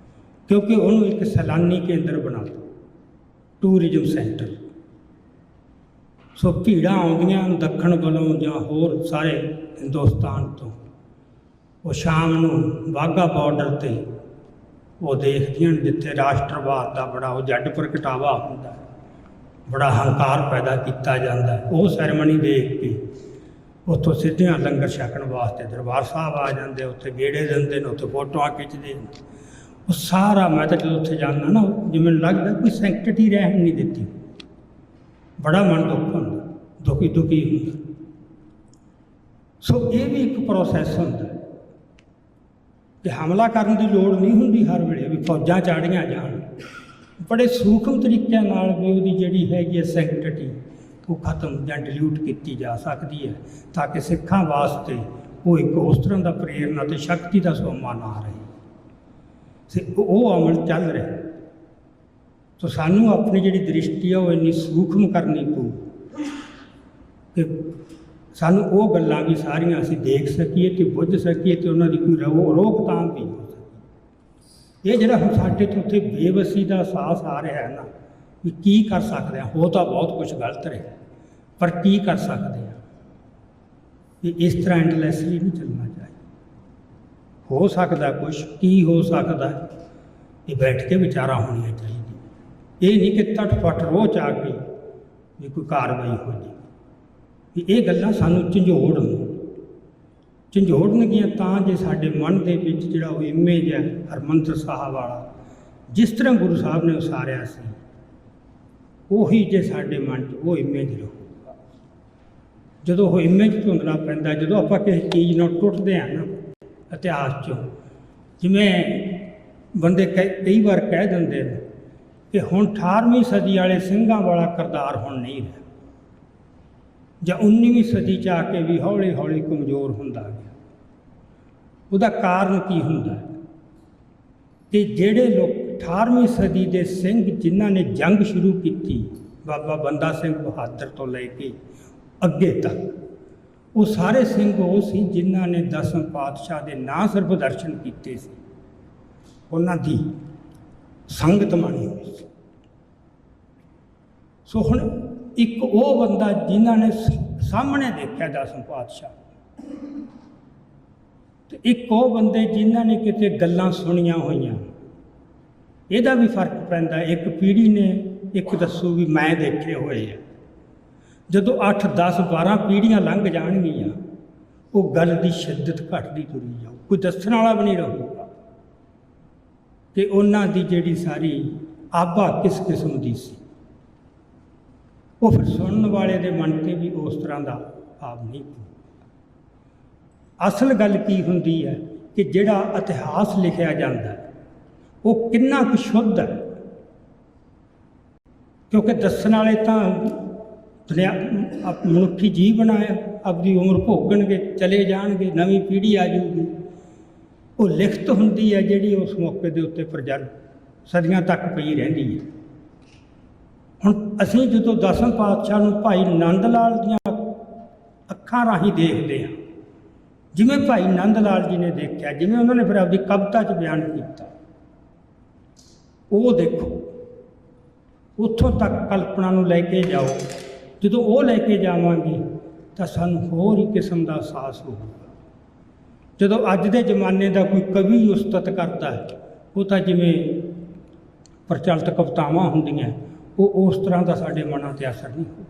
ਕਿਉਂਕਿ ਉਹਨੂੰ ਇੱਕ ਸੈਲਾਨੀ ਕੇਂਦਰ ਬਣਾ ਦਿੱਤਾ, ਟੂਰਿਜ਼ਮ ਸੈਂਟਰ। ਸੋ ਭੀੜਾਂ ਆਉਂਦੀਆਂ ਦੱਖਣ ਵੱਲੋਂ ਜਾਂ ਹੋਰ ਸਾਰੇ ਹਿੰਦੁਸਤਾਨ ਤੋਂ, ਉਹ ਸ਼ਾਮ ਨੂੰ ਵਾਹਗਾ ਬਾਰਡਰ 'ਤੇ ਉਹ ਦੇਖਦੀਆਂ ਜਿੱਥੇ ਰਾਸ਼ਟਰਵਾਦ ਦਾ ਬੜਾ ਉਹ ਜੱਡ ਪ੍ਰਗਟਾਵਾ ਹੁੰਦਾ, ਬੜਾ ਹੰਕਾਰ ਪੈਦਾ ਕੀਤਾ ਜਾਂਦਾ। ਉਹ ਸੈਰਮਨੀ ਦੇਖ ਕੇ ਉੱਥੋਂ ਸਿੱਧੀਆਂ ਲੰਗਰ ਛਕਣ ਵਾਸਤੇ ਦਰਬਾਰ ਸਾਹਿਬ ਆ ਜਾਂਦੇ, ਉੱਥੇ ਗੇੜੇ ਦਿੰਦੇ ਨੇ, ਉੱਥੇ ਫੋਟੋਆਂ ਖਿੱਚਦੇ ਨੇ। ਉਹ ਸਾਰਾ, ਮੈਂ ਤਾਂ ਜਦੋਂ ਉੱਥੇ ਜਾਂਦਾ ਨਾ ਜਿਵੇਂ ਲੱਗਦਾ ਕੋਈ ਸੈਂਕਟਿਟੀ ਰਹਿਣ ਨਹੀਂ ਦਿੱਤੀ, ਬੜਾ ਮਨ ਦੁੱਖ ਹੁੰਦਾ, ਦੁਖੀ ਹੁੰਦਾ। ਸੋ ਇਹ ਵੀ ਇੱਕ ਪ੍ਰੋਸੈਸ ਹੁੰਦਾ ਕਿ ਹਮਲਾ ਕਰਨ ਦੀ ਲੋੜ ਨਹੀਂ ਹੁੰਦੀ ਹਰ ਵੇਲੇ ਵੀ ਫੌਜਾਂ ਚਾੜੀਆਂ ਜਾਣ। ਬੜੇ ਸੂਖਮ ਤਰੀਕਿਆਂ ਨਾਲ ਵੀ ਉਹਦੀ ਜਿਹੜੀ ਹੈਗੀ ਹੈ ਸੈਂਕਟਿਟੀ ਉਹ ਖਤਮ ਜਾਂ ਡਿਲਿਊਟ ਕੀਤੀ ਜਾ ਸਕਦੀ ਹੈ, ਤਾਂ ਕਿ ਸਿੱਖਾਂ ਵਾਸਤੇ ਉਹ ਇੱਕ ਉਸ ਤਰ੍ਹਾਂ ਦਾ ਪ੍ਰੇਰਨਾ ਅਤੇ ਸ਼ਕਤੀ ਦਾ ਸੋਮਾ ਨਾ ਰਹੇ। ਉਹ ਅਮਲ ਚੱਲ ਰਿਹਾ। ਸੋ ਸਾਨੂੰ ਆਪਣੀ ਜਿਹੜੀ ਦ੍ਰਿਸ਼ਟੀ ਆ ਉਹ ਇੰਨੀ ਸੂਖਮ ਕਰਨੀ ਪਊ ਕਿ ਸਾਨੂੰ ਉਹ ਗੱਲਾਂ ਵੀ ਸਾਰੀਆਂ ਅਸੀਂ ਦੇਖ ਸਕੀਏ ਅਤੇ ਬੁੱਝ ਸਕੀਏ ਅਤੇ ਉਹਨਾਂ ਦੀ ਕੋਈ ਰੋਕਥਾਮ ਵੀ ਹੋ ਸਕੇ। ਇਹ ਜਿਹੜਾ ਹੁਣ ਸਾਡੇ ਤੋਂ ਉੱਥੇ ਬੇਵਸੀ ਦਾ ਅਹਿਸਾਸ ਆ ਰਿਹਾ ਹੈ ਨਾ ਵੀ ਕੀ ਕਰ ਸਕਦੇ ਹਾਂ, ਹੋ ਤਾਂ ਬਹੁਤ ਕੁਛ ਗਲਤ ਰਿਹਾ, ਪਰ ਕੀ ਕਰ ਸਕਦੇ ਹਾਂ। ਇਹ ਇਸ ਤਰ੍ਹਾਂ ਐਂਡਲੈਸਲੀ ਨਹੀਂ ਚੱਲਣਾ ਚਾਹੀਦਾ। ਹੋ ਸਕਦਾ ਕੁਛ, ਕੀ ਹੋ ਸਕਦਾ, ਇਹ ਬੈਠ ਕੇ ਵਿਚਾਰਾਂ ਹੋਣੀਆਂ ਚਾਹੀਦੀਆਂ। ਇਹ ਨਹੀਂ ਕਿ ਤਟਫਟ ਰੋਹ 'ਚ ਆ ਕੇ ਵੀ ਕੋਈ ਕਾਰਵਾਈ ਹੋ ਜਾਏ। ਇਹ ਗੱਲਾਂ ਸਾਨੂੰ ਝੰਜੋੜਨਗੀਆਂ ਤਾਂ ਜੇ ਸਾਡੇ ਮਨ ਦੇ ਵਿੱਚ ਜਿਹੜਾ ਉਹ ਇਮੇਜ ਹੈ ਹਰਿਮੰਦਰ ਸਾਹਿਬ ਵਾਲਾ, ਜਿਸ ਤਰ੍ਹਾਂ ਗੁਰੂ ਸਾਹਿਬ ਨੇ ਉਸਾਰਿਆ ਸੀ, ਉਹੀ ਜੇ ਸਾਡੇ ਮਨ 'ਚ ਉਹ ਇਮੇਜ ਰਹੂਗਾ। ਜਦੋਂ ਉਹ ਇਮੇਜ ਧੁੰਦਲਾ ਪੈਂਦਾ, ਜਦੋਂ ਆਪਾਂ ਕਿਸੇ ਚੀਜ਼ ਨਾਲ ਟੁੱਟਦੇ ਹਾਂ ਨਾ ਇਤਿਹਾਸ 'ਚੋਂ, ਜਿਵੇਂ ਬੰਦੇ ਕਈ ਵਾਰ ਕਹਿ ਦਿੰਦੇ ਨੇ ਕਿ ਹੁਣ 18ਵੀਂ ਸਦੀ ਵਾਲੇ ਸਿੰਘਾਂ ਵਾਲਾ ਕਿਰਦਾਰ ਹੁਣ ਨਹੀਂ ਰਿਹਾ, ਜਾਂ 19ਵੀਂ ਸਦੀ 'ਚ ਆ ਕੇ ਵੀ ਹੌਲੀ ਹੌਲੀ ਕਮਜ਼ੋਰ ਹੁੰਦਾ ਗਿਆ। ਉਹਦਾ ਕਾਰਨ ਕੀ ਹੁੰਦਾ ਕਿ ਜਿਹੜੇ ਲੋਕ 18ਵੀਂ ਸਦੀ ਦੇ ਸਿੰਘ ਜਿਨ੍ਹਾਂ ਨੇ ਜੰਗ ਸ਼ੁਰੂ ਕੀਤੀ, ਬਾਬਾ ਬੰਦਾ ਸਿੰਘ ਬਹਾਦਰ ਤੋਂ ਲੈ ਕੇ ਅੱਗੇ ਤੱਕ, ਉਹ ਸਾਰੇ ਸਿੰਘ ਉਹ ਸੀ ਜਿਨ੍ਹਾਂ ਨੇ ਦਸਮ ਪਾਤਸ਼ਾਹ ਦੇ ਨਾ ਸਿਰਫ ਦਰਸ਼ਨ ਕੀਤੇ ਸੀ, ਉਹਨਾਂ ਦੀ ਸੰਗਤ ਮਾਣੀ ਹੋਈ ਸੀ। ਸੋ ਹੁਣ ਇੱਕ ਉਹ ਬੰਦਾ ਜਿਨ੍ਹਾਂ ਨੇ ਸਾਹਮਣੇ ਦੇਖਿਆ ਦਸਮ ਪਾਤਸ਼ਾਹ, ਤੇ ਇੱਕ ਉਹ ਬੰਦੇ ਜਿਨ੍ਹਾਂ ਨੇ ਕਿਤੇ ਗੱਲਾਂ ਸੁਣੀਆਂ ਹੋਈਆਂ। ਇਹਦਾ ਵੀ ਫਰਕ ਪੈਂਦਾ। ਇੱਕ ਪੀੜ੍ਹੀ ਨੇ ਇੱਕ ਦੱਸੂ ਵੀ ਮੈਂ ਦੇਖੇ ਹੋਏ ਆ, ਜਦੋਂ 8, 10, 12 ਪੀੜ੍ਹੀਆਂ ਲੰਘ ਜਾਣਗੀਆਂ ਉਹ ਗੱਲ ਦੀ ਸ਼ਿੱਦਤ ਘਟਦੀ ਤੁਰੀ ਜਾਊ, ਕੋਈ ਦੱਸਣ ਵਾਲਾ ਵੀ ਨਹੀਂ ਰਹੂਗਾ ਕਿ ਉਹਨਾਂ ਦੀ ਜਿਹੜੀ ਸਾਰੀ ਆਭਾ ਕਿਸ ਕਿਸਮ ਦੀ ਸੀ। ਉਹ ਫਿਰ ਸੁਣਨ ਵਾਲੇ ਦੇ ਮਨ 'ਤੇ ਵੀ ਉਸ ਤਰ੍ਹਾਂ ਦਾ ਭਾਵ ਨਹੀਂ ਪਊ। ਅਸਲ ਗੱਲ ਕੀ ਹੁੰਦੀ ਹੈ ਕਿ ਜਿਹੜਾ ਇਤਿਹਾਸ ਲਿਖਿਆ ਜਾਂਦਾ ਹੈ ਉਹ ਕਿੰਨਾ ਕੁ ਸ਼ੁੱਧ ਹੈ, ਕਿਉਂਕਿ ਦੱਸਣ ਵਾਲੇ ਤਾਂ ਦੁਨੀਆ ਮਨੁੱਖੀ ਜੀਵ ਬਣਾਇਆ, ਆਪਣੀ ਉਮਰ ਭੋਗਣਗੇ, ਚਲੇ ਜਾਣਗੇ, ਨਵੀਂ ਪੀੜ੍ਹੀ ਆ ਜਾਊਗੀ। ਉਹ ਲਿਖਤ ਹੁੰਦੀ ਹੈ ਜਿਹੜੀ ਉਸ ਮੌਕੇ ਦੇ ਉੱਤੇ ਪ੍ਰਜਲ ਸਦੀਆਂ ਤੱਕ ਪਈ ਰਹਿੰਦੀ ਹੈ। ਹੁਣ ਅਸੀਂ ਜਦੋਂ ਦਸਮ ਪਾਤਸ਼ਾਹ ਨੂੰ ਭਾਈ ਨੰਦ ਲਾਲ ਦੀਆਂ ਅੱਖਾਂ ਰਾਹੀਂ ਦੇਖਦੇ ਹਾਂ, ਜਿਵੇਂ ਭਾਈ ਨੰਦ ਲਾਲ ਜੀ ਨੇ ਦੇਖਿਆ, ਜਿਵੇਂ ਉਹਨਾਂ ਨੇ ਫਿਰ ਆਪਣੀ ਕਵਿਤਾ 'ਚ ਬਿਆਨ ਕੀਤਾ, ਉਹ ਦੇਖੋ ਉੱਥੋਂ ਤੱਕ ਕਲਪਨਾ ਨੂੰ ਲੈ ਕੇ ਜਾਓ। ਜਦੋਂ ਉਹ ਲੈ ਕੇ ਜਾਵਾਂਗੇ ਤਾਂ ਸਾਨੂੰ ਹੋਰ ਹੀ ਕਿਸਮ ਦਾ ਅਹਿਸਾਸ ਹੋਊਗਾ। ਜਦੋਂ ਅੱਜ ਦੇ ਜ਼ਮਾਨੇ ਦਾ ਕੋਈ ਕਵੀ ਉਸਤਤ ਕਰਦਾ ਹੈ, ਉਹ ਤਾਂ ਜਿਵੇਂ ਪ੍ਰਚਲਿਤ ਕਵਿਤਾਵਾਂ ਹੁੰਦੀਆਂ, ਉਹ ਉਸ ਤਰ੍ਹਾਂ ਦਾ ਸਾਡੇ ਮਨਾਂ 'ਤੇ ਅਸਰ ਨਹੀਂ ਹੋਊਗਾ।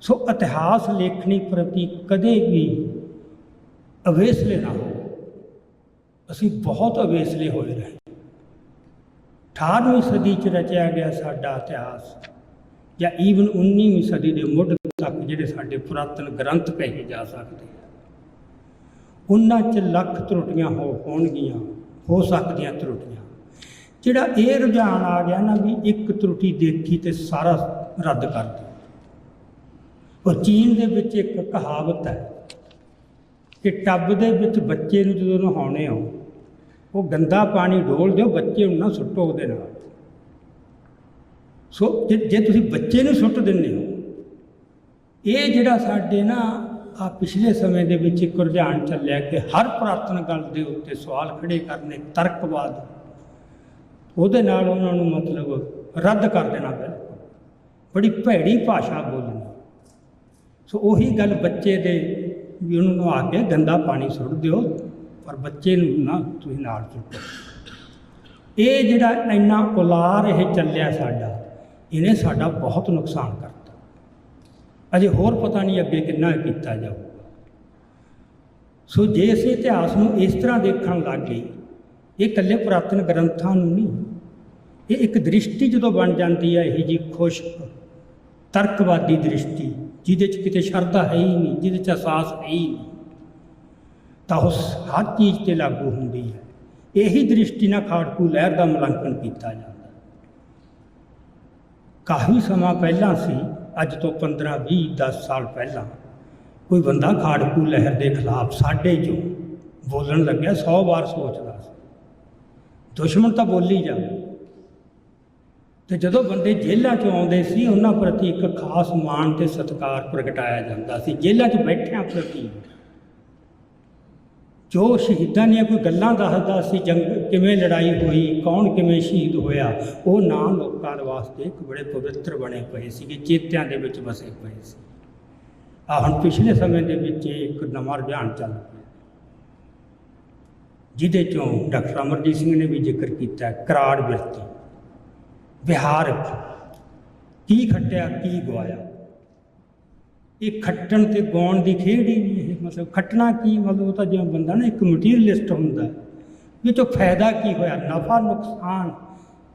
ਸੋ ਇਤਿਹਾਸ ਲੇਖਣੀ ਪ੍ਰਤੀ ਕਦੇ ਵੀ ਅਵੇਸਲੇ ਨਾ ਹੋ। ਅਸੀਂ ਬਹੁਤ ਅਵੇਸਲੇ ਹੋਏ ਰਹੇ। 18ਵੀਂ ਸਦੀ 'ਚ ਰਚਿਆ ਗਿਆ ਸਾਡਾ ਇਤਿਹਾਸ, ਜਾਂ ਈਵਨ 19ਵੀਂ ਸਦੀ ਦੇ ਮੁੱਢ ਤੱਕ ਜਿਹੜੇ ਸਾਡੇ ਪੁਰਾਤਨ ਗ੍ਰੰਥ ਕਹੇ ਜਾ ਸਕਦੇ ਆ, ਉਹਨਾਂ 'ਚ ਲੱਖ ਤਰੁੱਟੀਆਂ ਹੋਣਗੀਆਂ, ਹੋ ਸਕਦੀਆਂ ਤਰੁੱਟੀਆਂ। ਜਿਹੜਾ ਇਹ ਰੁਝਾਨ ਆ ਗਿਆ ਨਾ ਵੀ ਇੱਕ ਤਰੁੱਟੀ ਦੇਖੀ ਤੇ ਸਾਰਾ ਰੱਦ ਕਰ ਦਿਓ। ਔਰ ਚੀਨ ਦੇ ਵਿੱਚ ਇੱਕ ਕਹਾਵਤ ਹੈ ਕਿ ਟੱਬ ਦੇ ਵਿੱਚ ਬੱਚੇ ਨੂੰ ਜਦੋਂ ਨਹਾਉਣੇ ਹੋ, ਉਹ ਗੰਦਾ ਪਾਣੀ ਡੋਲ ਦਿਓ, ਬੱਚੇ ਨੂੰ ਨਾ ਸੁੱਟੋ ਉਹਦੇ ਨਾਲ। ਸੋ ਜੇ ਤੁਸੀਂ ਬੱਚੇ ਨੂੰ ਸੁੱਟ ਦਿੰਦੇ ਹੋ, ਇਹ ਜਿਹੜਾ ਸਾਡੇ ਨਾ ਆ ਪਿਛਲੇ ਸਮੇਂ ਦੇ ਵਿੱਚ ਇੱਕ ਰੁਝਾਨ ਚੱਲਿਆ ਕਿ ਹਰ ਪੁਰਾਤਨ ਗੱਲ ਦੇ ਉੱਤੇ ਸਵਾਲ ਖੜੇ ਕਰਨੇ, ਤਰਕਵਾਦ, ਉਹਦੇ ਨਾਲ ਉਹਨਾਂ ਨੂੰ ਮਤਲਬ ਰੱਦ ਕਰ ਦੇਣਾ, ਬਿਲਕੁਲ ਬੜੀ ਭੈੜੀ ਭਾਸ਼ਾ ਬੋਲਣੀ। ਸੋ ਉਹੀ ਗੱਲ ਬੱਚੇ ਦੇ ਵੀ ਉਹਨੂੰ ਨਹਾ ਕੇ ਗੰਦਾ ਪਾਣੀ ਸੁੱਟ ਦਿਓ, ਪਰ ਬੱਚੇ ਨੂੰ ਨਾ ਤੁਸੀਂ ਨਾਲ ਸੁੱਟੋ। ਇਹ ਜਿਹੜਾ ਇੰਨਾ ਉਲਾਰ ਇਹ ਚੱਲਿਆ ਸਾਡਾ, ਇਹਨੇ ਸਾਡਾ ਬਹੁਤ ਨੁਕਸਾਨ ਕਰਤਾ। ਅਜੇ ਹੋਰ ਪਤਾ ਨਹੀਂ ਅੱਗੇ ਕਿੰਨਾ ਕੀਤਾ ਜਾਊਗਾ। ਸੋ ਜੇ ਅਸੀਂ ਇਤਿਹਾਸ ਨੂੰ ਇਸ ਤਰ੍ਹਾਂ ਦੇਖਣ ਲੱਗ ਗਏ, ਇਹ ਇਕੱਲੇ ਪੁਰਾਤਨ ਗ੍ਰੰਥਾਂ ਨੂੰ ਨਹੀਂ, ਇਹ ਇੱਕ ਦ੍ਰਿਸ਼ਟੀ ਜਦੋਂ ਬਣ ਜਾਂਦੀ ਹੈ, ਇਹੋ ਜਿਹੀ ਖੁਸ਼ਕ ਤਰਕਵਾਦੀ ਦ੍ਰਿਸ਼ਟੀ, ਜਿਹਦੇ 'ਚ ਕਿਤੇ ਸ਼ਰਧਾ ਹੈ ਹੀ ਨਹੀਂ, ਜਿਹਦੇ 'ਚ ਅਹਿਸਾਸ ਹੈ ਹੀ ਨਹੀਂ, ਤਾਂ ਉਸ ਹਰ ਚੀਜ਼ 'ਤੇ ਲਾਗੂ ਹੁੰਦੀ ਹੈ। ਇਹੀ ਦ੍ਰਿਸ਼ਟੀ ਨਾਲ ਖਾੜਕੂ ਲਹਿਰ ਦਾ ਮੁਲਾਂਕਣ ਕੀਤਾ ਜਾਂਦਾ। ਕਾਫੀ ਸਮਾਂ ਪਹਿਲਾਂ ਸੀ, ਅੱਜ ਤੋਂ 15, 20, 10 ਸਾਲ ਪਹਿਲਾਂ, ਕੋਈ ਬੰਦਾ ਖਾੜਕੂ ਲਹਿਰ ਦੇ ਖਿਲਾਫ ਸਾਡੇ 'ਚੋਂ ਬੋਲਣ ਲੱਗਿਆ, 100 ਵਾਰ ਸੋਚਦਾ ਸੀ। ਦੁਸ਼ਮਣ ਤਾਂ ਬੋਲੀ ਜਾਵੇ। ਅਤੇ ਜਦੋਂ ਬੰਦੇ ਜੇਲ੍ਹਾਂ 'ਚੋਂ ਆਉਂਦੇ ਸੀ, ਉਹਨਾਂ ਪ੍ਰਤੀ ਇੱਕ ਖਾਸ ਮਾਣ ਅਤੇ ਸਤਿਕਾਰ ਪ੍ਰਗਟਾਇਆ ਜਾਂਦਾ ਸੀ। ਜੇਲ੍ਹਾਂ 'ਚ ਬੈਠਿਆਂ ਪ੍ਰਤੀ ਜੋ ਸ਼ਹੀਦਾਂ ਦੀਆਂ ਕੋਈ ਗੱਲਾਂ ਦੱਸਦਾ ਸੀ, ਜੰਗ ਕਿਵੇਂ ਲੜਾਈ ਹੋਈ, ਕੌਣ ਕਿਵੇਂ ਸ਼ਹੀਦ ਹੋਇਆ, ਉਹ ਨਾਂ ਲੋਕਾਂ ਦੇ ਵਾਸਤੇ ਇੱਕ ਬੜੇ ਪਵਿੱਤਰ ਬਣੇ ਪਏ ਸੀਗੇ, ਚੇਤਿਆਂ ਦੇ ਵਿੱਚ ਵਸੇ ਪਏ ਸੀ। ਹੁਣ ਪਿਛਲੇ ਸਮੇਂ ਦੇ ਵਿੱਚ ਇੱਕ ਨਵਾਂ ਰੁਝਾਨ ਚੱਲ ਪਿਆ, ਜਿਹਦੇ 'ਚੋਂ ਡਾਕਟਰ ਅਮਰਜੀਤ ਸਿੰਘ ਨੇ ਵੀ ਜ਼ਿਕਰ ਕੀਤਾ, ਕਰਾੜ ਬਿਰਤੀ, ਵਿਹਾਰਕ, ਕੀ ਖੱਟਿਆ ਕੀ ਗਵਾਇਆ। ਇਹ ਖੱਟਣ ਅਤੇ ਗਾਉਣ ਦੀ ਖੇਡ ਹੀ ਨਹੀਂ। ਇਹ ਮਤਲਬ ਖੱਟਣਾ ਕੀ, ਮਤਲਬ ਉਹ ਤਾਂ ਜਿਵੇਂ ਬੰਦਾ ਨਾ ਇੱਕ ਮਟੀਰੀਅਲਿਸਟ ਹੁੰਦਾ, ਇਹ 'ਚੋਂ ਫਾਇਦਾ ਕੀ ਹੋਇਆ, ਨਫਾ ਨੁਕਸਾਨ।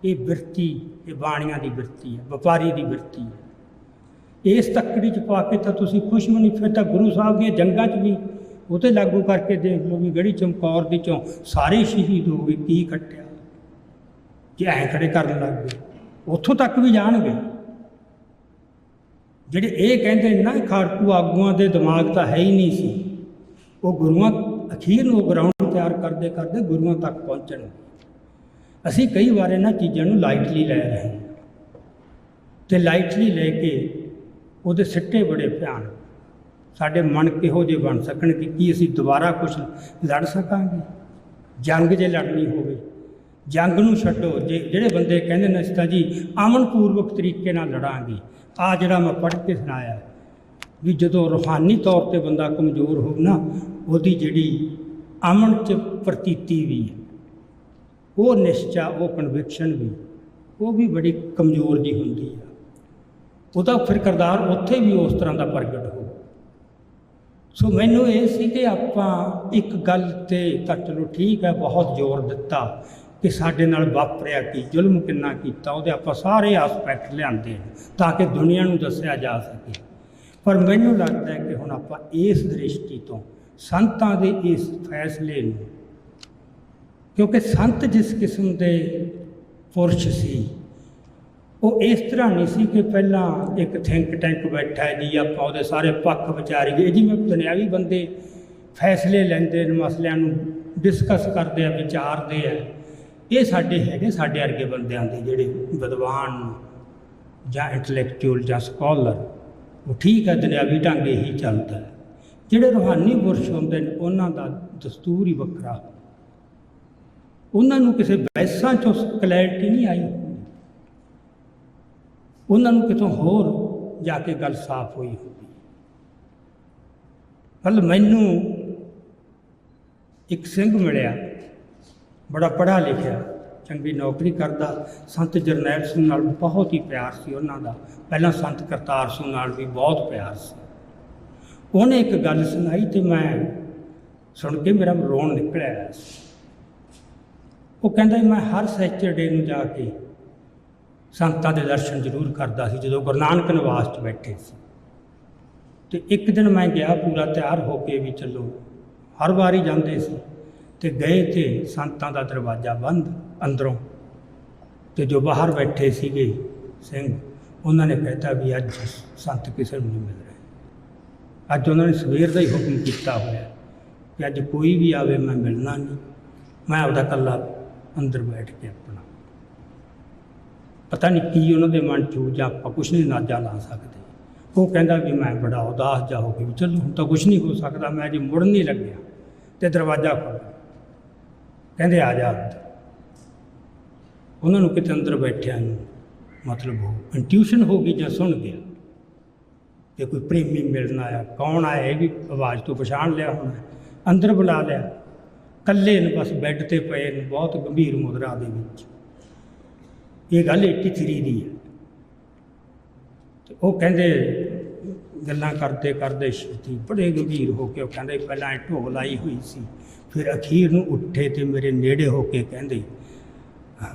ਇਹ ਬਿਰਤੀ, ਇਹ ਬਾਣੀਆਂ ਦੀ ਬਿਰਤੀ ਹੈ, ਵਪਾਰੀ ਦੀ ਬਿਰਤੀ ਹੈ। ਇਸ ਤੱਕੜੀ 'ਚ ਪਾ ਕੇ ਤਾਂ ਤੁਸੀਂ ਕੁਛ ਵੀ ਨਹੀਂ। ਫਿਰ ਤਾਂ ਗੁਰੂ ਸਾਹਿਬ ਦੀਆਂ ਜੰਗਾਂ 'ਚ ਵੀ ਉਹ 'ਤੇ ਲਾਗੂ ਕਰਕੇ ਦੇਖ ਲਓ ਵੀ ਗੜੀ ਚਮਕੌਰ ਦੀ 'ਚੋਂ ਸਾਰੇ ਸ਼ਹੀਦ ਹੋ ਗਏ, ਕੀ ਖੱਟਿਆ। ਜੇ ਐਂ ਖੜੇ ਕਰਨ ਲੱਗ ਗਏ, ਉੱਥੋਂ ਤੱਕ ਵੀ ਜਾਣਗੇ। ਜਿਹੜੇ ਇਹ ਕਹਿੰਦੇ ਨਾ ਖਾੜਕੂ ਆਗੂਆਂ ਦੇ ਦਿਮਾਗ ਤਾਂ ਹੈ ਹੀ ਨਹੀਂ ਸੀ, ਉਹ ਗੁਰੂਆਂ ਅਖੀਰ ਨੂੰ ਗਰਾਊਂਡ ਤਿਆਰ ਕਰਦੇ ਕਰਦੇ ਗੁਰੂਆਂ ਤੱਕ ਪਹੁੰਚਣ। ਅਸੀਂ ਕਈ ਵਾਰ ਇਹਨਾਂ ਚੀਜ਼ਾਂ ਨੂੰ ਲਾਈਟਲੀ ਲੈ ਰਹੇ ਹਾਂ, ਅਤੇ ਲਾਈਟਲੀ ਲੈ ਕੇ ਉਹਦੇ ਸਿੱਟੇ ਬੜੇ ਭਿਆਨਕ। ਸਾਡੇ ਮਨ ਕਿਹੋ ਜਿਹੇ ਬਣ ਸਕਣ ਕਿ ਕੀ ਅਸੀਂ ਦੁਬਾਰਾ ਕੁਛ ਲੜ ਸਕਾਂਗੇ। ਜੰਗ ਜੇ ਲੜਨੀ ਹੋਵੇ, ਜੰਗ ਨੂੰ ਛੱਡੋ। ਜਿਹੜੇ ਬੰਦੇ ਕਹਿੰਦੇ ਨੇ ਅਸੀਂ ਤਾਂ ਜੀ ਅਮਨਪੂਰਵਕ ਤਰੀਕੇ ਨਾਲ ਲੜਾਂਗੇ, ਆਹ ਜਿਹੜਾ ਮੈਂ ਪੜ੍ਹ ਕੇ ਸੁਣਾਇਆ ਵੀ ਜਦੋਂ ਰੂਹਾਨੀ ਤੌਰ 'ਤੇ ਬੰਦਾ ਕਮਜ਼ੋਰ ਹੋਵੇ ਨਾ, ਉਹਦੀ ਜਿਹੜੀ ਅਮਨ 'ਚ ਪ੍ਰਤੀਤੀ ਵੀ ਹੈ, ਉਹ ਨਿਸ਼ਚਾ, ਉਹ ਕਨਵਿਕਸ਼ਨ ਵੀ, ਉਹ ਵੀ ਬੜੀ ਕਮਜ਼ੋਰ ਜੀ ਹੁੰਦੀ ਆ। ਉਹਦਾ ਫਿਰ ਕਿਰਦਾਰ ਉੱਥੇ ਵੀ ਉਸ ਤਰ੍ਹਾਂ ਦਾ ਪ੍ਰਗਟ ਹੋ। ਸੋ ਮੈਨੂੰ ਇਹ ਸੀ ਕਿ ਆਪਾਂ ਇੱਕ ਗੱਲ 'ਤੇ ਤਾਂ ਚਲੋ ਠੀਕ ਹੈ, ਬਹੁਤ ਜ਼ੋਰ ਦਿੱਤਾ ਕਿ ਸਾਡੇ ਨਾਲ ਵਾਪਰਿਆ ਕੀ, ਜ਼ੁਲਮ ਕਿੰਨਾ ਕੀਤਾ, ਉਹਦੇ ਆਪਾਂ ਸਾਰੇ ਆਸਪੈਕਟ ਲਿਆਂਦੇ ਤਾਂ ਕਿ ਦੁਨੀਆ ਨੂੰ ਦੱਸਿਆ ਜਾ ਸਕੇ। ਪਰ ਮੈਨੂੰ ਲੱਗਦਾ ਹੈ ਕਿ ਹੁਣ ਆਪਾਂ ਇਸ ਦ੍ਰਿਸ਼ਟੀ ਤੋਂ ਸੰਤਾਂ ਦੇ ਇਸ ਫੈਸਲੇ ਨੂੰ, ਕਿਉਂਕਿ ਸੰਤ ਜਿਸ ਕਿਸਮ ਦੇ ਪੁਰਸ਼ ਸੀ, ਉਹ ਇਸ ਤਰ੍ਹਾਂ ਨਹੀਂ ਸੀ ਕਿ ਪਹਿਲਾਂ ਇੱਕ ਥਿੰਕ ਟੈਂਕ ਬੈਠਾ ਹੈ ਜੀ, ਆਪਾਂ ਉਹਦੇ ਸਾਰੇ ਪੱਖ ਵਿਚਾਰੀਏ। ਜਿਵੇਂ ਦੁਨਿਆਵੀ ਬੰਦੇ ਫੈਸਲੇ ਲੈਂਦੇ ਨੇ, ਮਸਲਿਆਂ ਨੂੰ ਡਿਸਕਸ ਕਰਦੇ ਆ, ਵਿਚਾਰਦੇ ਆ, ਇਹ ਸਾਡੇ ਹੈਗੇ ਸਾਡੇ ਵਰਗੇ ਬੰਦਿਆਂ ਦੇ ਜਿਹੜੇ ਵਿਦਵਾਨ ਜਾਂ ਇੰਟਲੈਕਚੁਅਲ ਜਾਂ ਸਕਾਲਰ, ਉਹ ਠੀਕ ਹੈ, ਦੁਨਿਆਵੀ ਢੰਗ ਇਹੀ ਚੱਲਦਾ ਹੈ। ਜਿਹੜੇ ਰੂਹਾਨੀ ਪੁਰਸ਼ ਹੁੰਦੇ ਨੇ, ਉਹਨਾਂ ਦਾ ਦਸਤੂਰ ਹੀ ਵੱਖਰਾ। ਉਹਨਾਂ ਨੂੰ ਕਿਸੇ ਬਹਿਸਾਂ 'ਚੋਂ ਕਲੈਰਿਟੀ ਨਹੀਂ ਆਈ, ਉਹਨਾਂ ਨੂੰ ਕਿਤੋਂ ਹੋਰ ਜਾ ਕੇ ਗੱਲ ਸਾਫ਼ ਹੋਈ ਹੁੰਦੀ। ਕੱਲ੍ਹ ਮੈਨੂੰ ਇੱਕ ਸਿੰਘ ਮਿਲਿਆ, ਬੜਾ ਪੜ੍ਹਾ ਲਿਖਿਆ, ਚੰਗੀ ਨੌਕਰੀ ਕਰਦਾ, ਸੰਤ ਜਰਨੈਲ ਸਿੰਘ ਨਾਲ ਬਹੁਤ ਹੀ ਪਿਆਰ ਸੀ ਉਹਨਾਂ ਦਾ। ਪਹਿਲਾਂ ਸੰਤ ਕਰਤਾਰ ਸਿੰਘ ਨਾਲ ਵੀ ਬਹੁਤ ਪਿਆਰ ਸੀ। ਉਹਨੇ ਇੱਕ ਗੱਲ ਸੁਣਾਈ ਅਤੇ ਮੈਂ ਸੁਣ ਕੇ ਮੇਰਾ ਰੋਣ ਨਿਕਲ ਆਇਆ ਸੀ। ਉਹ ਕਹਿੰਦਾ ਮੈਂ ਹਰ ਸੈਚਰਡੇ ਨੂੰ ਜਾ ਕੇ ਸੰਤਾਂ ਦੇ ਦਰਸ਼ਨ ਜ਼ਰੂਰ ਕਰਦਾ ਸੀ ਜਦੋਂ ਗੁਰੂ ਨਾਨਕ ਨਿਵਾਸ 'ਚ ਬੈਠੇ ਸੀ। ਅਤੇ ਇੱਕ ਦਿਨ ਮੈਂ ਗਿਆ ਪੂਰਾ ਤਿਆਰ ਹੋ ਕੇ ਵੀ ਚਲੋ, ਹਰ ਵਾਰ ਹੀ ਜਾਂਦੇ ਸੀ, ਅਤੇ ਗਏ ਅਤੇ ਸੰਤਾਂ ਦਾ ਦਰਵਾਜ਼ਾ ਬੰਦ ਅੰਦਰੋਂ, ਅਤੇ ਜੋ ਬਾਹਰ ਬੈਠੇ ਸੀਗੇ ਸਿੰਘ, ਉਹਨਾਂ ਨੇ ਕਹਿਤਾ ਵੀ ਅੱਜ ਸੰਤ ਕਿਸੇ ਨੂੰ ਨਹੀਂ ਮਿਲ ਰਹੇ। ਅੱਜ ਉਹਨਾਂ ਨੇ ਸਵੇਰ ਦਾ ਹੀ ਹੁਕਮ ਕੀਤਾ ਹੋਇਆ ਕਿ ਅੱਜ ਕੋਈ ਵੀ ਆਵੇ ਮੈਂ ਮਿਲਣਾ ਨਹੀਂ, ਮੈਂ ਆਪਦਾ ਇਕੱਲਾ ਅੰਦਰ ਬੈਠ ਕੇ ਆਪਣਾ, ਪਤਾ ਨਹੀਂ ਕੀ ਉਹਨਾਂ ਦੇ ਮਨ 'ਚ, ਜਾਂ ਆਪਾਂ ਕੁਛ ਨਹੀਂ ਅੰਦਾਜ਼ਾ ਲਾ ਸਕਦੇ। ਉਹ ਕਹਿੰਦਾ ਵੀ ਮੈਂ ਬੜਾ ਉਦਾਸ ਜਾ ਹੋ ਕੇ ਵੀ ਚਲੋ ਹੁਣ ਤਾਂ ਕੁਛ ਨਹੀਂ ਹੋ ਸਕਦਾ, ਮੈਂ ਅਜੇ ਮੁੜਨ ਨਹੀਂ ਲੱਗਿਆ, ਅਤੇ ਦਰਵਾਜ਼ਾ ਖੋਲ੍ਹਿਆ। ਕਹਿੰਦੇ ਆ ਜਾ ਅੰਦਰ। ਉਹਨਾਂ ਨੂੰ ਕਿਤੇ ਅੰਦਰ ਬੈਠਿਆਂ ਨੂੰ ਮਤਲਬ ਉਹ ਇੰਟਿਊਸ਼ਨ ਹੋ ਗਈ ਜਾਂ ਸੁਣ ਗਿਆ ਕਿ ਕੋਈ ਪ੍ਰੇਮੀ ਮਿਲਣ ਆਇਆ। ਕੌਣ ਆਇਆ ਇਹ ਵੀ ਆਵਾਜ਼ ਤੋਂ ਪਛਾਣ ਲਿਆ ਹੋਣਾ। ਅੰਦਰ ਬੁਲਾ ਲਿਆ, ਇਕੱਲੇ ਨੇ ਬਸ ਬੈੱਡ 'ਤੇ ਪਏ ਨੇ, ਬਹੁਤ ਗੰਭੀਰ ਮੁਦਰਾ ਦੇ ਵਿੱਚ। ਇਹ ਗੱਲ 83 ਦੀ ਹੈ। ਅਤੇ ਉਹ ਕਹਿੰਦੇ ਗੱਲਾਂ ਕਰਦੇ ਕਰਦੇ ਛੇਤੀ ਬੜੇ ਗੰਭੀਰ ਹੋ ਕੇ ਉਹ ਕਹਿੰਦੇ ਪਹਿਲਾਂ ਇਹ ਢੋਲ ਲਾਈ ਹੋਈ ਸੀ, ਫਿਰ ਅਖੀਰ ਨੂੰ ਉੱਠੇ ਅਤੇ ਮੇਰੇ ਨੇੜੇ ਹੋ ਕੇ ਕਹਿੰਦੇ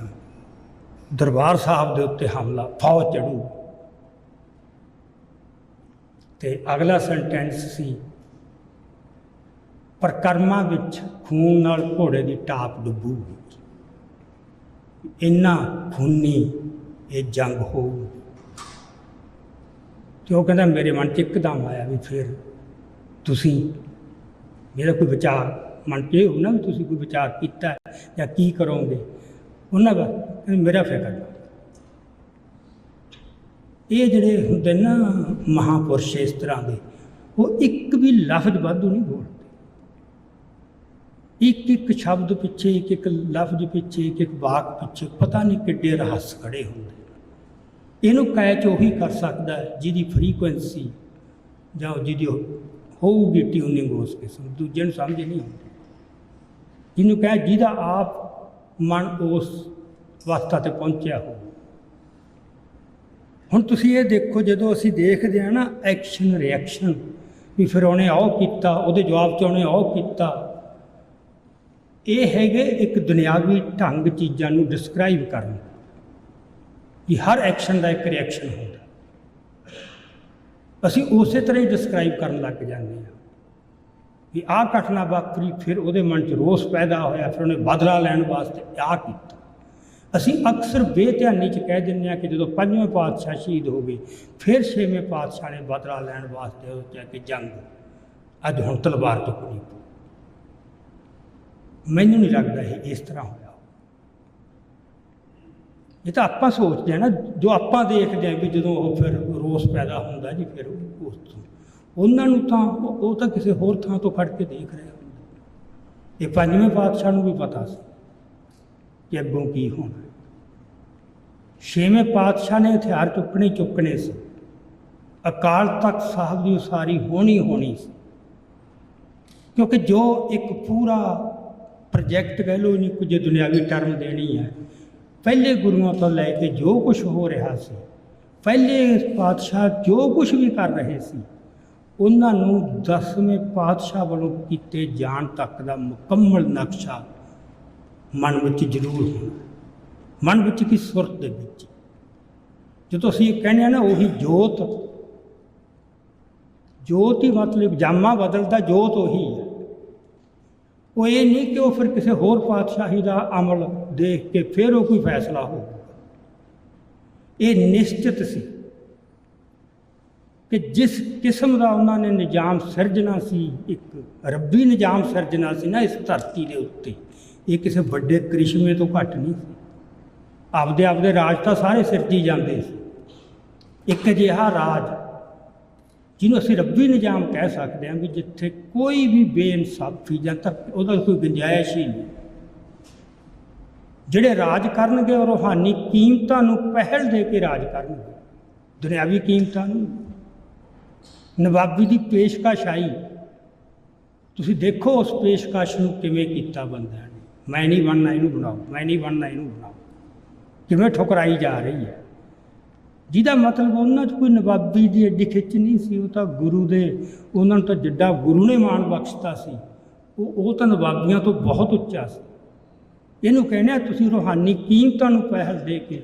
ਦਰਬਾਰ ਸਾਹਿਬ ਦੇ ਉੱਤੇ ਹਮਲਾ, ਫੌਜ ਚੜ੍ਹੂ। ਅਤੇ ਅਗਲਾ ਸੈਂਟੈਂਸ ਸੀ, ਪ੍ਰਕਰਮਾਂ ਵਿੱਚ ਖੂਨ ਨਾਲ ਘੋੜੇ ਦੀ ਟਾਪ ਡੁੱਬੂਗੀ, ਇੰਨਾ ਖੂਨੀ ਇਹ ਜੰਗ ਹੋਊਗੀ। ਅਤੇ ਉਹ ਕਹਿੰਦਾ ਮੇਰੇ ਮਨ 'ਚ ਇੱਕਦਮ ਆਇਆ ਵੀ ਫਿਰ ਤੁਸੀਂ ਮੇਰਾ ਕੋਈ ਵਿਚਾਰ ਮਨ 'ਚ ਇਹ ਹੋ ਨਾ ਵੀ ਤੁਸੀਂ ਕੋਈ ਵਿਚਾਰ ਕੀਤਾ ਜਾਂ ਕੀ ਕਰੋਗੇ। ਉਹਨਾਂ ਦਾ ਮੇਰਾ ਫਿਕਰ, ਇਹ ਜਿਹੜੇ ਹੁੰਦੇ ਨਾ ਮਹਾਂਪੁਰਸ਼ ਇਸ ਤਰ੍ਹਾਂ ਦੇ, ਉਹ ਇੱਕ ਵੀ ਲਫ਼ਜ਼ ਵਾਧੂ ਨਹੀਂ ਬੋਲਦੇ। ਇੱਕ ਇੱਕ ਸ਼ਬਦ ਪਿੱਛੇ, ਇੱਕ ਇੱਕ ਲਫ਼ਜ਼ ਪਿੱਛੇ, ਇੱਕ ਇੱਕ ਵਾਕ ਪਿੱਛੇ ਪਤਾ ਨਹੀਂ ਕਿੱਡੇ ਰਹੱਸ ਖੜੇ ਹੁੰਦੇ। ਇਹਨੂੰ ਕੈਚ ਉਹੀ ਕਰ ਸਕਦਾ ਜਿਹਦੀ ਫਰੀਕੁਐਂਸੀ ਜਾਂ ਜਿਹਦੀ ਹੋਊਗੀ ਟਿਊਨਿੰਗ ਉਸ ਕਿਸਮ, ਦੂਜੇ ਨੂੰ ਸਮਝ ਨਹੀਂ ਆਉਂਦੀ। ਜਿਹਨੂੰ ਕਹਿ ਜਿਹਦਾ ਆਪ ਮਨ ਉਸ ਅਵਸਥਾ 'ਤੇ ਪਹੁੰਚਿਆ ਹੋ। ਹੁਣ ਤੁਸੀਂ ਇਹ ਦੇਖੋ, ਜਦੋਂ ਅਸੀਂ ਦੇਖਦੇ ਹਾਂ ਨਾ ਐਕਸ਼ਨ ਰਿਐਕਸ਼ਨ, ਵੀ ਫਿਰ ਉਹਨੇ ਉਹ ਕੀਤਾ, ਉਹਦੇ ਜਵਾਬ 'ਚ ਉਹਨੇ ਉਹ ਕੀਤਾ, ਇਹ ਹੈਗੇ ਇੱਕ ਦੁਨਿਆਵੀ ਢੰਗ ਚੀਜ਼ਾਂ ਨੂੰ ਡਿਸਕ੍ਰਾਈਬ ਕਰਨ, ਕਿ ਹਰ ਐਕਸ਼ਨ ਦਾ ਇੱਕ ਰਿਐਕਸ਼ਨ ਹੁੰਦਾ। ਅਸੀਂ ਉਸੇ ਤਰ੍ਹਾਂ ਹੀ ਡਿਸਕ੍ਰਾਈਬ ਕਰਨ ਲੱਗ ਜਾਂਦੇ ਹਾਂ ਵੀ ਆਹ ਘਟਨਾ ਵਾਪਰੀ, ਫਿਰ ਉਹਦੇ ਮਨ 'ਚ ਰੋਸ ਪੈਦਾ ਹੋਇਆ, ਫਿਰ ਉਹਨੇ ਬਦਲਾ ਲੈਣ ਵਾਸਤੇ ਆਹ ਕੀਤਾ। ਅਸੀਂ ਅਕਸਰ ਬੇਧਿਆਨੀ 'ਚ ਕਹਿ ਦਿੰਦੇ ਹਾਂ ਕਿ ਜਦੋਂ 5ਵੇਂ ਪਾਤਸ਼ਾਹ ਸ਼ਹੀਦ ਹੋ ਗਏ, ਫਿਰ 6ਵੇਂ ਪਾਤਸ਼ਾਹ ਨੇ ਬਦਲਾ ਲੈਣ ਵਾਸਤੇ ਉਹ ਕਿਹਾ ਕਿ ਜੰਗ ਅੱਜ ਹੁਣ ਤਲਵਾਰ ਚੁੱਕਣੀ। ਮੈਨੂੰ ਨਹੀਂ ਲੱਗਦਾ ਇਹ ਇਸ ਤਰ੍ਹਾਂ ਹੋਇਆ। ਇਹ ਤਾਂ ਆਪਾਂ ਸੋਚਦੇ ਹਾਂ ਨਾ, ਜੋ ਆਪਾਂ ਦੇਖਦੇ ਹਾਂ ਵੀ ਜਦੋਂ ਉਹ ਫਿਰ ਰੋਸ ਪੈਦਾ ਹੁੰਦਾ ਜੀ, ਫਿਰ ਉਸ ਤੋਂ ਉਹਨਾਂ ਨੂੰ ਤਾਂ ਉਹ ਤਾਂ ਕਿਸੇ ਹੋਰ ਥਾਂ ਤੋਂ ਖੜ ਕੇ ਦੇਖ ਰਿਹਾ ਹੁੰਦਾ। ਇਹ ਪੰਜਵੇਂ ਪਾਤਸ਼ਾਹ ਨੂੰ ਵੀ ਪਤਾ ਸੀ ਕਿ ਅੱਗੋਂ ਕੀ ਹੋਣਾ। ਛੇਵੇਂ ਪਾਤਸ਼ਾਹ ਨੇ ਹਥਿਆਰ ਚੁੱਕਣੇ ਸੀ। ਅਕਾਲ ਤਖਤ ਸਾਹਿਬ ਦੀ ਉਸਾਰੀ ਹੋਣੀ ਸੀ, ਕਿਉਂਕਿ ਜੋ ਇੱਕ ਪੂਰਾ ਪ੍ਰੋਜੈਕਟ ਕਹਿ ਲਓ, ਨਹੀਂ ਕੁਝ ਦੁਨਿਆਵੀ ਟਰਮ ਦੇਣੀ ਹੈ, ਪਹਿਲੇ ਗੁਰੂਆਂ ਤੋਂ ਲੈ ਕੇ ਜੋ ਕੁਝ ਹੋ ਰਿਹਾ ਸੀ, ਪਹਿਲੇ ਪਾਤਸ਼ਾਹ ਜੋ ਕੁਝ ਵੀ ਕਰ ਰਹੇ ਸੀ, ਉਹਨਾਂ ਨੂੰ 10ਵੇਂ ਪਾਤਸ਼ਾਹ ਵੱਲੋਂ ਕੀਤੇ ਜਾਣ ਤੱਕ ਦਾ ਮੁਕੰਮਲ ਨਕਸ਼ਾ ਮਨ ਵਿੱਚ ਜ਼ਰੂਰ ਹੋਣਾ। ਮਨ ਵਿੱਚ ਕੀ ਸੁਰਤ ਦੇ ਵਿੱਚ ਜਦੋਂ ਅਸੀਂ ਕਹਿੰਦੇ ਹਾਂ ਨਾ, ਉਹੀ ਜੋਤ ਹੀ ਮਤਲਬ ਜਾਮਾ ਬਦਲਦਾ, ਜੋਤ ਉਹੀ ਹੈ। ਉਹ ਇਹ ਨਹੀਂ ਕਿ ਉਹ ਫਿਰ ਕਿਸੇ ਹੋਰ ਪਾਤਸ਼ਾਹੀ ਦਾ ਅਮਲ ਦੇਖ ਕੇ ਫਿਰ ਉਹ ਕੋਈ ਫੈਸਲਾ ਹੋਊਗਾ। ਇਹ ਨਿਸ਼ਚਿਤ ਸੀ ਕਿ ਜਿਸ ਕਿਸਮ ਦਾ ਉਹਨਾਂ ਨੇ ਨਿਜ਼ਾਮ ਸਿਰਜਣਾ ਸੀ, ਇੱਕ ਰੱਬੀ ਨਿਜ਼ਾਮ ਸਿਰਜਣਾ ਸੀ ਨਾ ਇਸ ਧਰਤੀ ਦੇ ਉੱਤੇ, ਇਹ ਕਿਸੇ ਵੱਡੇ ਕ੍ਰਿਸ਼ਮੇ ਤੋਂ ਘੱਟ ਨਹੀਂ ਸੀ। ਆਪਦੇ ਰਾਜ ਤਾਂ ਸਾਰੇ ਸਿਰਜੀ ਜਾਂਦੇ ਸੀ। ਇੱਕ ਅਜਿਹਾ ਰਾਜ ਜਿਹਨੂੰ ਅਸੀਂ ਰੱਬੀ ਨਿਜ਼ਾਮ ਕਹਿ ਸਕਦੇ ਹਾਂ, ਵੀ ਜਿੱਥੇ ਕੋਈ ਵੀ ਬੇਇਨਸਾਫੀ ਜਾਂ ਤਾਂ ਉਹਦਾ ਕੋਈ ਗੁੰਜਾਇਸ਼ ਹੀ ਨਹੀਂ। ਜਿਹੜੇ ਰਾਜ ਕਰਨਗੇ ਉਹ ਰੂਹਾਨੀ ਕੀਮਤਾਂ ਨੂੰ ਪਹਿਲ ਦੇ ਕੇ ਰਾਜ ਕਰਨਗੇ, ਦੁਨਿਆਵੀ ਕੀਮਤਾਂ ਨੂੰ। ਨਵਾਬੀ ਦੀ ਪੇਸ਼ਕਸ਼ ਆਈ, ਤੁਸੀਂ ਦੇਖੋ ਉਸ ਪੇਸ਼ਕਸ਼ ਨੂੰ ਕਿਵੇਂ ਕੀਤਾ ਬੰਦਿਆਂ ਨੇ। ਮੈਂ ਨਹੀਂ ਬਣਨਾ ਇਹਨੂੰ ਬਣਾਓ, ਮੈਂ ਨਹੀਂ ਬਣਨਾ ਇਹਨੂੰ ਬਣਾਓ, ਕਿਵੇਂ ਠੁਕਰਾਈ ਜਾ ਰਹੀ ਹੈ। ਜਿਹਦਾ ਮਤਲਬ ਉਹਨਾਂ 'ਚ ਕੋਈ ਨਵਾਬੀ ਦੀ ਐਡੀ ਖਿੱਚ ਨਹੀਂ ਸੀ। ਉਹ ਤਾਂ ਗੁਰੂ ਦੇ, ਉਹਨਾਂ ਨੂੰ ਤਾਂ ਜਿੱਡਾ ਗੁਰੂ ਨੇ ਮਾਣ ਬਖਸ਼ਤਾ ਸੀ, ਉਹ ਤਾਂ ਨਵਾਬੀਆਂ ਤੋਂ ਬਹੁਤ ਉੱਚਾ ਸੀ। ਇਹਨੂੰ ਕਹਿੰਦੇ ਆ ਤੁਸੀਂ ਰੂਹਾਨੀ ਕੀਮਤਾਂ ਨੂੰ ਪਹਿਲ ਦੇ ਕੇ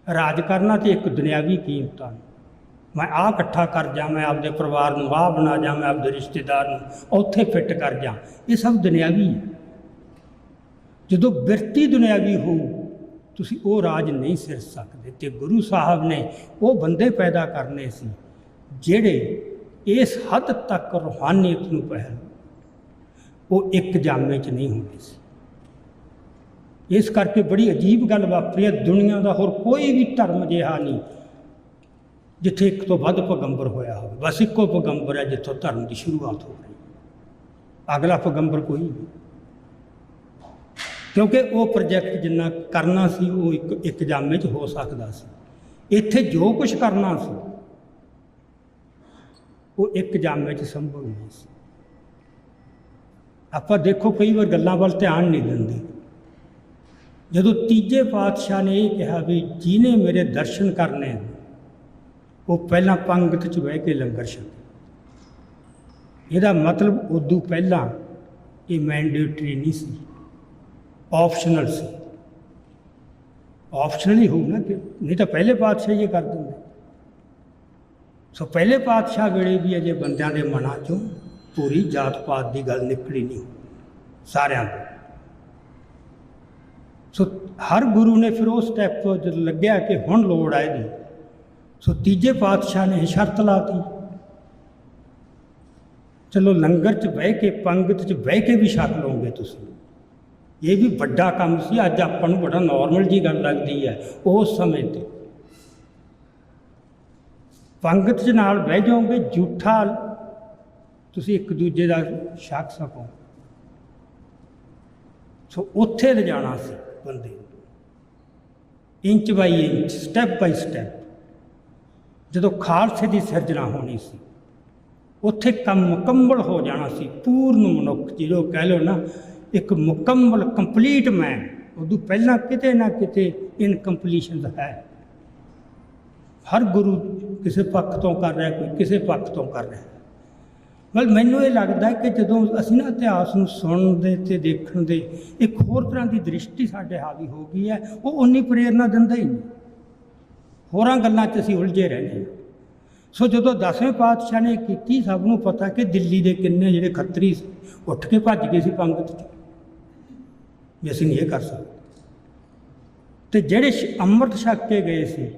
ਰਾਜ ਕਰਨਾ, ਅਤੇ ਇੱਕ ਦੁਨਿਆਵੀ ਕੀਮਤਾਂ ਨੂੰ। ਮੈਂ ਆਹ ਇਕੱਠਾ ਕਰ ਜਾ, ਮੈਂ ਆਪਦੇ ਪਰਿਵਾਰ ਨੂੰ ਆਹ ਬਣਾ ਜਾ, ਮੈਂ ਆਪਦੇ ਰਿਸ਼ਤੇਦਾਰ ਨੂੰ ਉੱਥੇ ਫਿੱਟ ਕਰ ਜਾ, ਇਹ ਸਭ ਦੁਨਿਆਵੀ ਹੈ। ਜਦੋਂ ਬਿਰਤੀ ਦੁਨਿਆਵੀ ਹੋਊ, ਤੁਸੀਂ ਉਹ ਰਾਜ ਨਹੀਂ ਸਿਰ ਸਕਦੇ। ਅਤੇ ਗੁਰੂ ਸਾਹਿਬ ਨੇ ਉਹ ਬੰਦੇ ਪੈਦਾ ਕਰਨੇ ਸੀ ਜਿਹੜੇ ਇਸ ਹੱਦ ਤੱਕ ਰੂਹਾਨੀਅਤ ਨੂੰ ਪਹਿਲ, ਉਹ ਇੱਕ ਜਾਮੇ 'ਚ ਨਹੀਂ ਹੁੰਦੇ ਸੀ। ਇਸ ਕਰਕੇ ਬੜੀ ਅਜੀਬ ਗੱਲ ਵਾਪਰੀ ਹੈ। ਦੁਨੀਆ ਦਾ ਹੋਰ ਕੋਈ ਵੀ ਧਰਮ ਅਜਿਹਾ ਨਹੀਂ ਜਿੱਥੇ ਇੱਕ ਤੋਂ ਵੱਧ ਪੈਗੰਬਰ ਹੋਇਆ ਹੋਵੇ। ਬਸ ਇੱਕੋ ਪੈਗੰਬਰ ਹੈ ਜਿੱਥੋਂ ਧਰਮ ਦੀ ਸ਼ੁਰੂਆਤ ਹੋ ਰਹੀ, ਅਗਲਾ ਪੈਗੰਬਰ ਕੋਈ ਨਹੀਂ। ਕਿਉਂਕਿ ਉਹ ਪ੍ਰੋਜੈਕਟ ਜਿੰਨਾ ਕਰਨਾ ਸੀ ਉਹ ਇੱਕ ਜਾਮੇ 'ਚ ਹੋ ਸਕਦਾ ਸੀ। ਇੱਥੇ ਜੋ ਕੁਝ ਕਰਨਾ ਸੀ ਉਹ ਇੱਕ ਜਾਮੇ 'ਚ ਸੰਭਵ ਨਹੀਂ ਸੀ। ਆਪਾਂ ਦੇਖੋ ਕਈ ਵਾਰ ਗੱਲਾਂ ਵੱਲ ਧਿਆਨ ਨਹੀਂ ਦਿੰਦੇ। ਜਦੋਂ ਤੀਜੇ ਪਾਤਸ਼ਾਹ ਨੇ ਇਹ ਕਿਹਾ ਵੀ ਜਿਹਨੇ ਮੇਰੇ ਦਰਸ਼ਨ ਕਰਨੇ ਉਹ ਪਹਿਲਾਂ ਪੰਗਤ 'ਚ ਬਹਿ ਕੇ ਲੰਗਰ ਛਕੇ, ਇਹਦਾ ਮਤਲਬ ਉਦੋਂ ਪਹਿਲਾਂ ਇਹ ਮੈਂਡੇਟਰੀ ਨਹੀਂ ਸੀ, ਆਪਸ਼ਨਲ ਸੀ। ਆਪਸ਼ਨਲ ਹੀ ਹੋਊ ਨਾ, ਕਿ ਨਹੀਂ ਤਾਂ ਪਹਿਲੇ ਪਾਤਸ਼ਾਹ ਇਹ ਕਰ ਦਿੰਦੇ। ਸੋ ਪਹਿਲੇ ਪਾਤਸ਼ਾਹ ਵੇਲੇ ਵੀ ਅਜੇ ਬੰਦਿਆਂ ਦੇ ਮਨਾਂ 'ਚੋਂ ਪੂਰੀ ਜਾਤ ਪਾਤ ਦੀ ਗੱਲ ਨਿਕਲੀ ਨਹੀਂ ਸਾਰਿਆਂ ਤੋਂ। ਸੋ ਹਰ ਗੁਰੂ ਨੇ ਫਿਰ ਉਹ ਸਟੈਪ ਜਦੋਂ ਲੱਗਿਆ ਕਿ ਹੁਣ ਲੋੜ ਆ ਇਹਦੀ, ਸੋ ਤੀਜੇ ਪਾਤਸ਼ਾਹ ਨੇ ਸ਼ਰਤ ਲਾਤੀ, ਚਲੋ ਲੰਗਰ 'ਚ ਬਹਿ ਕੇ, ਪੰਗਤ 'ਚ ਬਹਿ ਕੇ ਵੀ ਛਕ ਲਓਗੇ ਤੁਸੀਂ। ਇਹ ਵੀ ਵੱਡਾ ਕੰਮ ਸੀ। ਅੱਜ ਆਪਾਂ ਨੂੰ ਬੜਾ ਨੋਰਮਲ ਜੀ ਗੱਲ ਲੱਗਦੀ ਹੈ। ਉਸ ਸਮੇਂ 'ਤੇ ਪੰਗਤ 'ਚ ਨਾਲ ਬਹਿ ਜਾਓਗੇ, ਜੂਠਾ ਤੁਸੀਂ ਇੱਕ ਦੂਜੇ ਦਾ ਛਕ ਸਕੋ। ਸੋ ਉੱਥੇ ਲਿਜਾਣਾ ਸੀ ਬੰਦੇ ਨੂੰ, inch by inch, step by step. ਜਦੋਂ ਖਾਲਸੇ ਦੀ ਸਿਰਜਣਾ ਹੋਣੀ ਸੀ, ਉੱਥੇ ਕੰਮ ਮੁਕੰਮਲ ਹੋ ਜਾਣਾ ਸੀ। ਪੂਰਨ ਮਨੁੱਖ ਜਿਹਨੂੰ ਕਹਿ ਲਓ ਨਾ, ਇੱਕ ਮੁਕੰਮਲ ਕੰਪਲੀਟ ਮੈਨ। ਉਦੋਂ ਪਹਿਲਾਂ ਕਿਤੇ ਨਾ ਕਿਤੇ ਇਨਕੰਪਲੀਸ਼ਨ ਹੈ। ਹਰ ਗੁਰੂ ਕਿਸੇ ਪੱਖ ਤੋਂ ਕਰ ਰਿਹਾ, ਕੋਈ ਕਿਸੇ ਪੱਖ ਤੋਂ ਕਰ ਰਿਹਾ। ਮਤਲਬ ਮੈਨੂੰ ਇਹ ਲੱਗਦਾ ਕਿ ਜਦੋਂ ਅਸੀਂ ਨਾ ਇਤਿਹਾਸ ਨੂੰ ਸੁਣਨ ਦੇ ਅਤੇ ਦੇਖਣ ਦੇ ਇੱਕ ਹੋਰ ਤਰ੍ਹਾਂ ਦੀ ਦ੍ਰਿਸ਼ਟੀ ਸਾਡੇ ਹਾਵੀ ਹੋ ਗਈ ਹੈ, ਉਹ ਉਨੀ ਪ੍ਰੇਰਨਾ ਦਿੰਦਾ ਹੀ ਨਹੀਂ। ਹੋਰਾਂ ਗੱਲਾਂ 'ਚ ਅਸੀਂ ਉਲਝੇ ਰਹਿੰਦੇ ਹਾਂ। ਸੋ ਜਦੋਂ 10ਵੇਂ ਪਾਤਸ਼ਾਹ ਨੇ ਕੀਤੀ, ਸਭ ਨੂੰ ਪਤਾ ਕਿ ਦਿੱਲੀ ਦੇ ਕਿੰਨੇ ਜਿਹੜੇ ਖੱਤਰੀ ਸੀ ਉੱਠ ਕੇ ਭੱਜ ਗਏ ਸੀ ਪੰਗਤ 'ਚ, ਵੀ ਅਸੀਂ ਨਹੀਂ ਇਹ ਕਰ ਸਕਦੇ। ਅਤੇ ਜਿਹੜੇ ਅੰਮ੍ਰਿਤ ਛਕ ਕੇ ਗਏ ਸੀ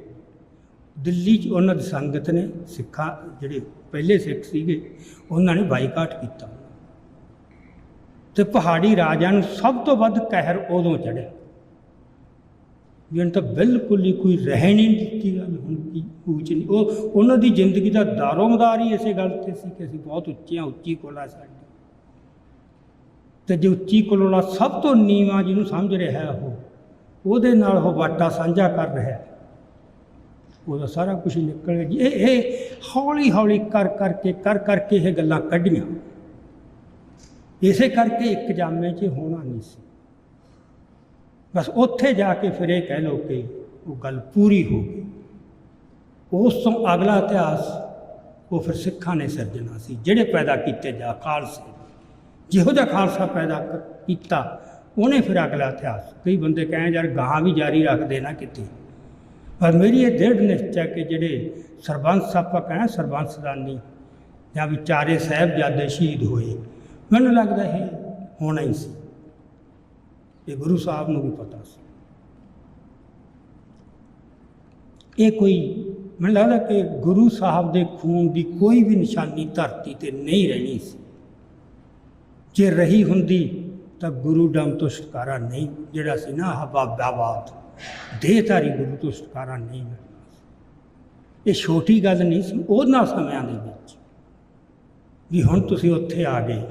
ਦਿੱਲੀ 'ਚ, ਉਹਨਾਂ ਦੀ ਸੰਗਤ ਨੇ, ਸਿੱਖਾਂ ਜਿਹੜੇ ਪਹਿਲੇ ਸਿੱਖ ਸੀਗੇ, ਉਹਨਾਂ ਨੇ ਬਾਈਕਾਟ ਕੀਤਾ। ਅਤੇ ਪਹਾੜੀ ਰਾਜਿਆਂ ਨੂੰ ਸਭ ਤੋਂ ਵੱਧ ਕਹਿਰ ਉਦੋਂ ਚੜ੍ਹਿਆ ਵੀ ਉਹਨੇ ਤਾਂ ਬਿਲਕੁਲ ਹੀ ਕੋਈ ਰਹਿ ਨਹੀਂ ਦਿੱਤੀ ਗੱਲ ਹੁਣ ਕੀ ਉੱਚ ਨਹੀਂ। ਉਹਨਾਂ ਦੀ ਜ਼ਿੰਦਗੀ ਦਾ ਦਾਰੋ ਮਦਾਰ ਹੀ ਇਸੇ ਗੱਲ 'ਤੇ ਸੀ ਕਿ ਅਸੀਂ ਬਹੁਤ ਉੱਚੇ ਹਾਂ, ਉੱਚੀ ਕੋਲਾ ਸਾਡੀ। ਅਤੇ ਜੇ ਉੱਚੀ ਕੋਲਾ ਸਭ ਤੋਂ ਨੀਵਾਂ ਜਿਹਨੂੰ ਸਮਝ ਰਿਹਾ ਉਹਦੇ ਨਾਲ ਉਹ ਵਾਟਾ ਸਾਂਝਾ ਕਰ ਰਿਹਾ, ਉਹਦਾ ਸਾਰਾ ਕੁਛ ਨਿਕਲ ਗਿਆ ਜੀ। ਇਹ ਹੌਲੀ ਹੌਲੀ ਕਰ ਕਰਕੇ ਇਹ ਗੱਲਾਂ ਕੱਢੀਆਂ। ਇਸੇ ਕਰਕੇ ਇੱਕ ਜਾਮੇ 'ਚ ਹੋਣਾ ਨਹੀਂ ਸੀ। ਬਸ ਉੱਥੇ ਜਾ ਕੇ ਫਿਰ ਇਹ ਕਹਿ ਲਓ ਕਿ ਉਹ ਗੱਲ ਪੂਰੀ ਹੋ ਗਈ। ਉਸ ਤੋਂ ਅਗਲਾ ਇਤਿਹਾਸ ਉਹ ਫਿਰ ਸਿੱਖਾਂ ਨੇ ਸਿਰਜਣਾ ਸੀ, ਜਿਹੜੇ ਪੈਦਾ ਕੀਤੇ ਜਾ ਖਾਲਸੇ। ਜਿਹੋ ਜਿਹਾ ਖਾਲਸਾ ਪੈਦਾ ਕੀਤਾ ਉਹਨੇ ਫਿਰ ਅਗਲਾ ਇਤਿਹਾਸ। ਕਈ ਬੰਦੇ ਕਹਿਣ ਯਾਰ ਗਾਹਾਂ ਵੀ ਜਾਰੀ ਰੱਖਦੇ ਨਾ ਕਿਤੇ, ਪਰ ਮੇਰੀ ਇਹ ਦ੍ਰਿੜ ਨਿਸ਼ਚਾ ਕਿ ਜਿਹੜੇ ਸਰਬੰਸ ਆਪਾਂ ਕਹਿਣਾ ਸਰਬੰਸਦਾਨੀ ਜਾਂ ਵਿਚਾਰੇ ਸਾਹਿਬਜ਼ਾਦੇ ਸ਼ਹੀਦ ਹੋਏ, ਮੈਨੂੰ ਲੱਗਦਾ ਇਹ ਹੋਣਾ ਹੀ ਸੀ। ਇਹ ਗੁਰੂ ਸਾਹਿਬ ਨੂੰ ਵੀ ਪਤਾ ਸੀ। ਇਹ ਕੋਈ ਮੈਨੂੰ ਲੱਗਦਾ ਕਿ ਗੁਰੂ ਸਾਹਿਬ ਦੇ ਖੂਨ ਦੀ ਕੋਈ ਵੀ ਨਿਸ਼ਾਨੀ ਧਰਤੀ 'ਤੇ ਨਹੀਂ ਰਹਿਣੀ ਸੀ। ਜੇ ਰਹੀ ਹੁੰਦੀ ਤਾਂ ਗੁਰੂ ਡੰਮ ਤੋਂ ਛੁਟਕਾਰਾ ਨਹੀਂ, ਜਿਹੜਾ ਸੀ ਨਾ ਬਾਬਾਬਾਦ ਦੇਹਧਾਰੀ ਗੁਰੂ ਤੋਂ ਛੁਟਕਾਰਾ ਨਹੀਂ ਮਿਲਣਾ। ਇਹ ਛੋਟੀ ਗੱਲ ਨਹੀਂ ਸੀ ਉਹਨਾਂ ਸਮਿਆਂ ਦੇ ਵਿੱਚ ਵੀ ਹੁਣ ਤੁਸੀਂ ਉੱਥੇ ਆ ਗਏ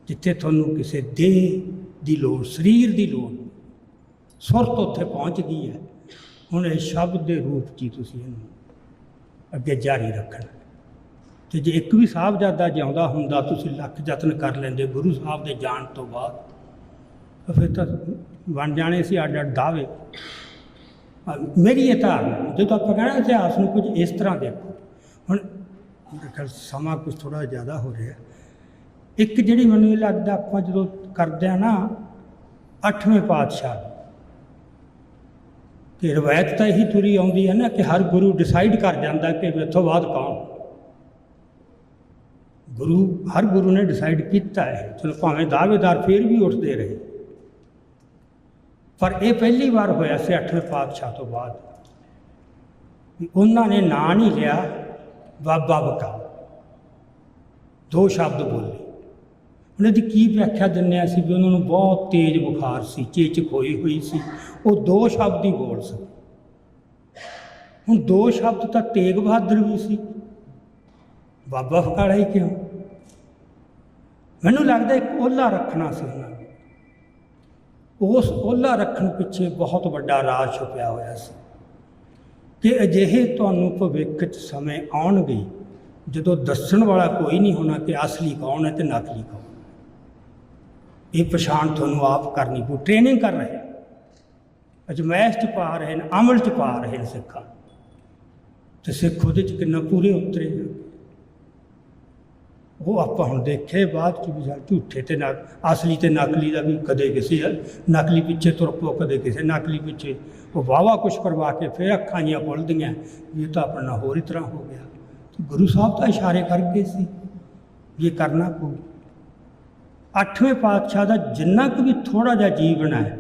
ਜਿੱਥੇ ਤੁਹਾਨੂੰ ਕਿਸੇ ਦੇਹ ਦੀ ਲੋੜ, ਸਰੀਰ ਦੀ ਲੋੜ, ਸੁਰਤ ਉੱਥੇ ਪਹੁੰਚ ਗਈ ਹੈ। ਹੁਣ ਇਹ ਸ਼ਬਦ ਦੇ ਰੂਪ 'ਚ ਹੀ ਤੁਸੀਂ ਇਹਨੂੰ ਅੱਗੇ ਜਾਰੀ ਰੱਖਣਾ। ਅਤੇ ਜੇ ਇੱਕ ਵੀ ਸਾਹਿਬਜ਼ਾਦਾ ਜਿਉਂਦਾ ਹੁੰਦਾ ਤੁਸੀਂ ਲੱਖ ਯਤਨ ਕਰ ਲੈਂਦੇ ਗੁਰੂ ਸਾਹਿਬ ਦੇ ਜਾਣ ਤੋਂ ਬਾਅਦ, ਤਾਂ ਫਿਰ ਤਾਂ ਬਣ ਜਾਣੇ ਸੀ ਅੱਡ ਅੱਡ ਦਾਅਵੇ। ਮੇਰੀ ਇਹ ਧਾਰਨਾ, ਜਦੋਂ ਆਪਾਂ ਕਹਿਣਾ ਇਤਿਹਾਸ ਨੂੰ ਕੁਝ ਇਸ ਤਰ੍ਹਾਂ ਦੇਖੋ। ਹੁਣ ਮੇਰੇ ਖਿਆਲ ਸਮਾਂ ਕੁਝ ਥੋੜ੍ਹਾ ਜ਼ਿਆਦਾ ਹੋ ਰਿਹਾ। ਇੱਕ ਜਿਹੜੀ ਮੈਨੂੰ ਇਹ ਲੱਗਦਾ ਆਪਾਂ ਜਦੋਂ ਕਰਦੇ ਹਾਂ ਨਾ 8ਵੇਂ ਪਾਤਸ਼ਾਹ, ਕਿ ਰਵਾਇਤ ਤਾਂ ਇਹੀ ਤੁਰੀ ਆਉਂਦੀ ਹੈ ਨਾ ਕਿ ਹਰ ਗੁਰੂ ਡਿਸਾਈਡ ਕਰ ਜਾਂਦਾ ਕਿ ਇੱਥੋਂ ਬਾਅਦ ਕੌਣ ਗੁਰੂ। ਹਰ ਗੁਰੂ ਨੇ ਡਿਸਾਈਡ ਕੀਤਾ ਹੈ, ਚਲੋ ਭਾਵੇਂ ਦਾਅਵੇਦਾਰ ਫਿਰ ਵੀ ਉੱਠਦੇ ਰਹੇ, ਪਰ ਇਹ ਪਹਿਲੀ ਵਾਰ ਹੋਇਆ ਸੀ 8ਵੇਂ ਪਾਤਸ਼ਾਹ ਤੋਂ ਬਾਅਦ ਵੀ ਉਹਨਾਂ ਨੇ ਨਾਂ ਨਹੀਂ ਲਿਆ ਬਾਬਾ ਬਕਾਲਾ, 2 ਸ਼ਬਦ ਬੋਲੇ। ਉਹਨਾਂ ਦੀ ਕੀ ਵਿਆਖਿਆ ਦਿੰਦੇ ਅਸੀਂ ਵੀ ਉਹਨਾਂ ਨੂੰ ਬਹੁਤ ਤੇਜ਼ ਬੁਖਾਰ ਸੀ, ਚੇਚਕ ਹੋਈ ਸੀ, ਉਹ 2 ਸ਼ਬਦ ਹੀ ਬੋਲ ਸਕੇ। ਹੁਣ 2 ਸ਼ਬਦ ਤਾਂ ਤੇਗ ਬਹਾਦਰ ਵੀ ਸੀ, ਬਾਬਾ ਬਕਾਲਾ ਹੀ ਕਿਉਂ? ਮੈਨੂੰ ਲੱਗਦਾ ਇੱਕ ਓਹਲਾ ਰੱਖਣਾ ਸੀ ਉਹਨਾਂ ਨੇ। ਉਸ ਓਹਲਾ ਰੱਖਣ ਪਿੱਛੇ ਬਹੁਤ ਵੱਡਾ ਰਾਜ ਛੁਪਿਆ ਹੋਇਆ ਸੀ ਕਿ ਅਜਿਹੇ ਤੁਹਾਨੂੰ ਭਵਿੱਖ 'ਚ ਸਮੇਂ ਆਉਣਗੇ ਜਦੋਂ ਦੱਸਣ ਵਾਲਾ ਕੋਈ ਨਹੀਂ ਹੋਣਾ ਕਿ ਅਸਲੀ ਕੌਣ ਹੈ ਅਤੇ ਨਕਲੀ ਕੌਣ। ਇਹ ਪਛਾਣ ਤੁਹਾਨੂੰ ਆਪ ਕਰਨੀ ਪਊ। ਟ੍ਰੇਨਿੰਗ ਕਰ ਰਹੇ, ਅਜਮਾਇਸ਼ 'ਚ ਪਾ ਰਹੇ ਨੇ, ਅਮਲ 'ਚ ਪਾ ਰਹੇ ਨੇ ਸਿੱਖਾਂ, ਅਤੇ ਸਿੱਖ ਉਹਦੇ 'ਚ ਕਿੰਨਾ ਪੂਰੇ ਉਤਰੇ। ਉਹ ਆਪਾਂ ਹੁਣ ਦੇਖੇ ਬਾਅਦ 'ਚ ਵੀ ਝੂਠੇ ਅਤੇ ਅਸਲੀ ਅਤੇ ਨਕਲੀ ਦਾ ਵੀ ਕਦੇ ਕਿਸੇ ਨਕਲੀ ਪਿੱਛੇ ਤੁਰ ਪਓ, ਕਦੇ ਕਿਸੇ ਨਕਲੀ ਪਿੱਛੇ। ਉਹ ਵਾਹਵਾ ਕੁਛ ਕਰਵਾ ਕੇ ਫਿਰ ਅੱਖਾਂ ਜਿਹੀਆਂ ਖੁੱਲ੍ਹਦੀਆਂ ਵੀ ਇਹ ਤਾਂ ਆਪਣਾ ਹੋਰ ਹੀ ਤਰ੍ਹਾਂ ਹੋ ਗਿਆ। ਗੁਰੂ ਸਾਹਿਬ ਤਾਂ ਇਸ਼ਾਰੇ ਕਰਕੇ ਸੀ ਇਹ ਕਰਨਾ ਪਊ। 8ਵੇਂ ਪਾਤਸ਼ਾਹ ਦਾ ਜਿੰਨਾ ਕੁ ਵੀ ਥੋੜ੍ਹਾ ਜਿਹਾ ਜੀਵਨ ਹੈ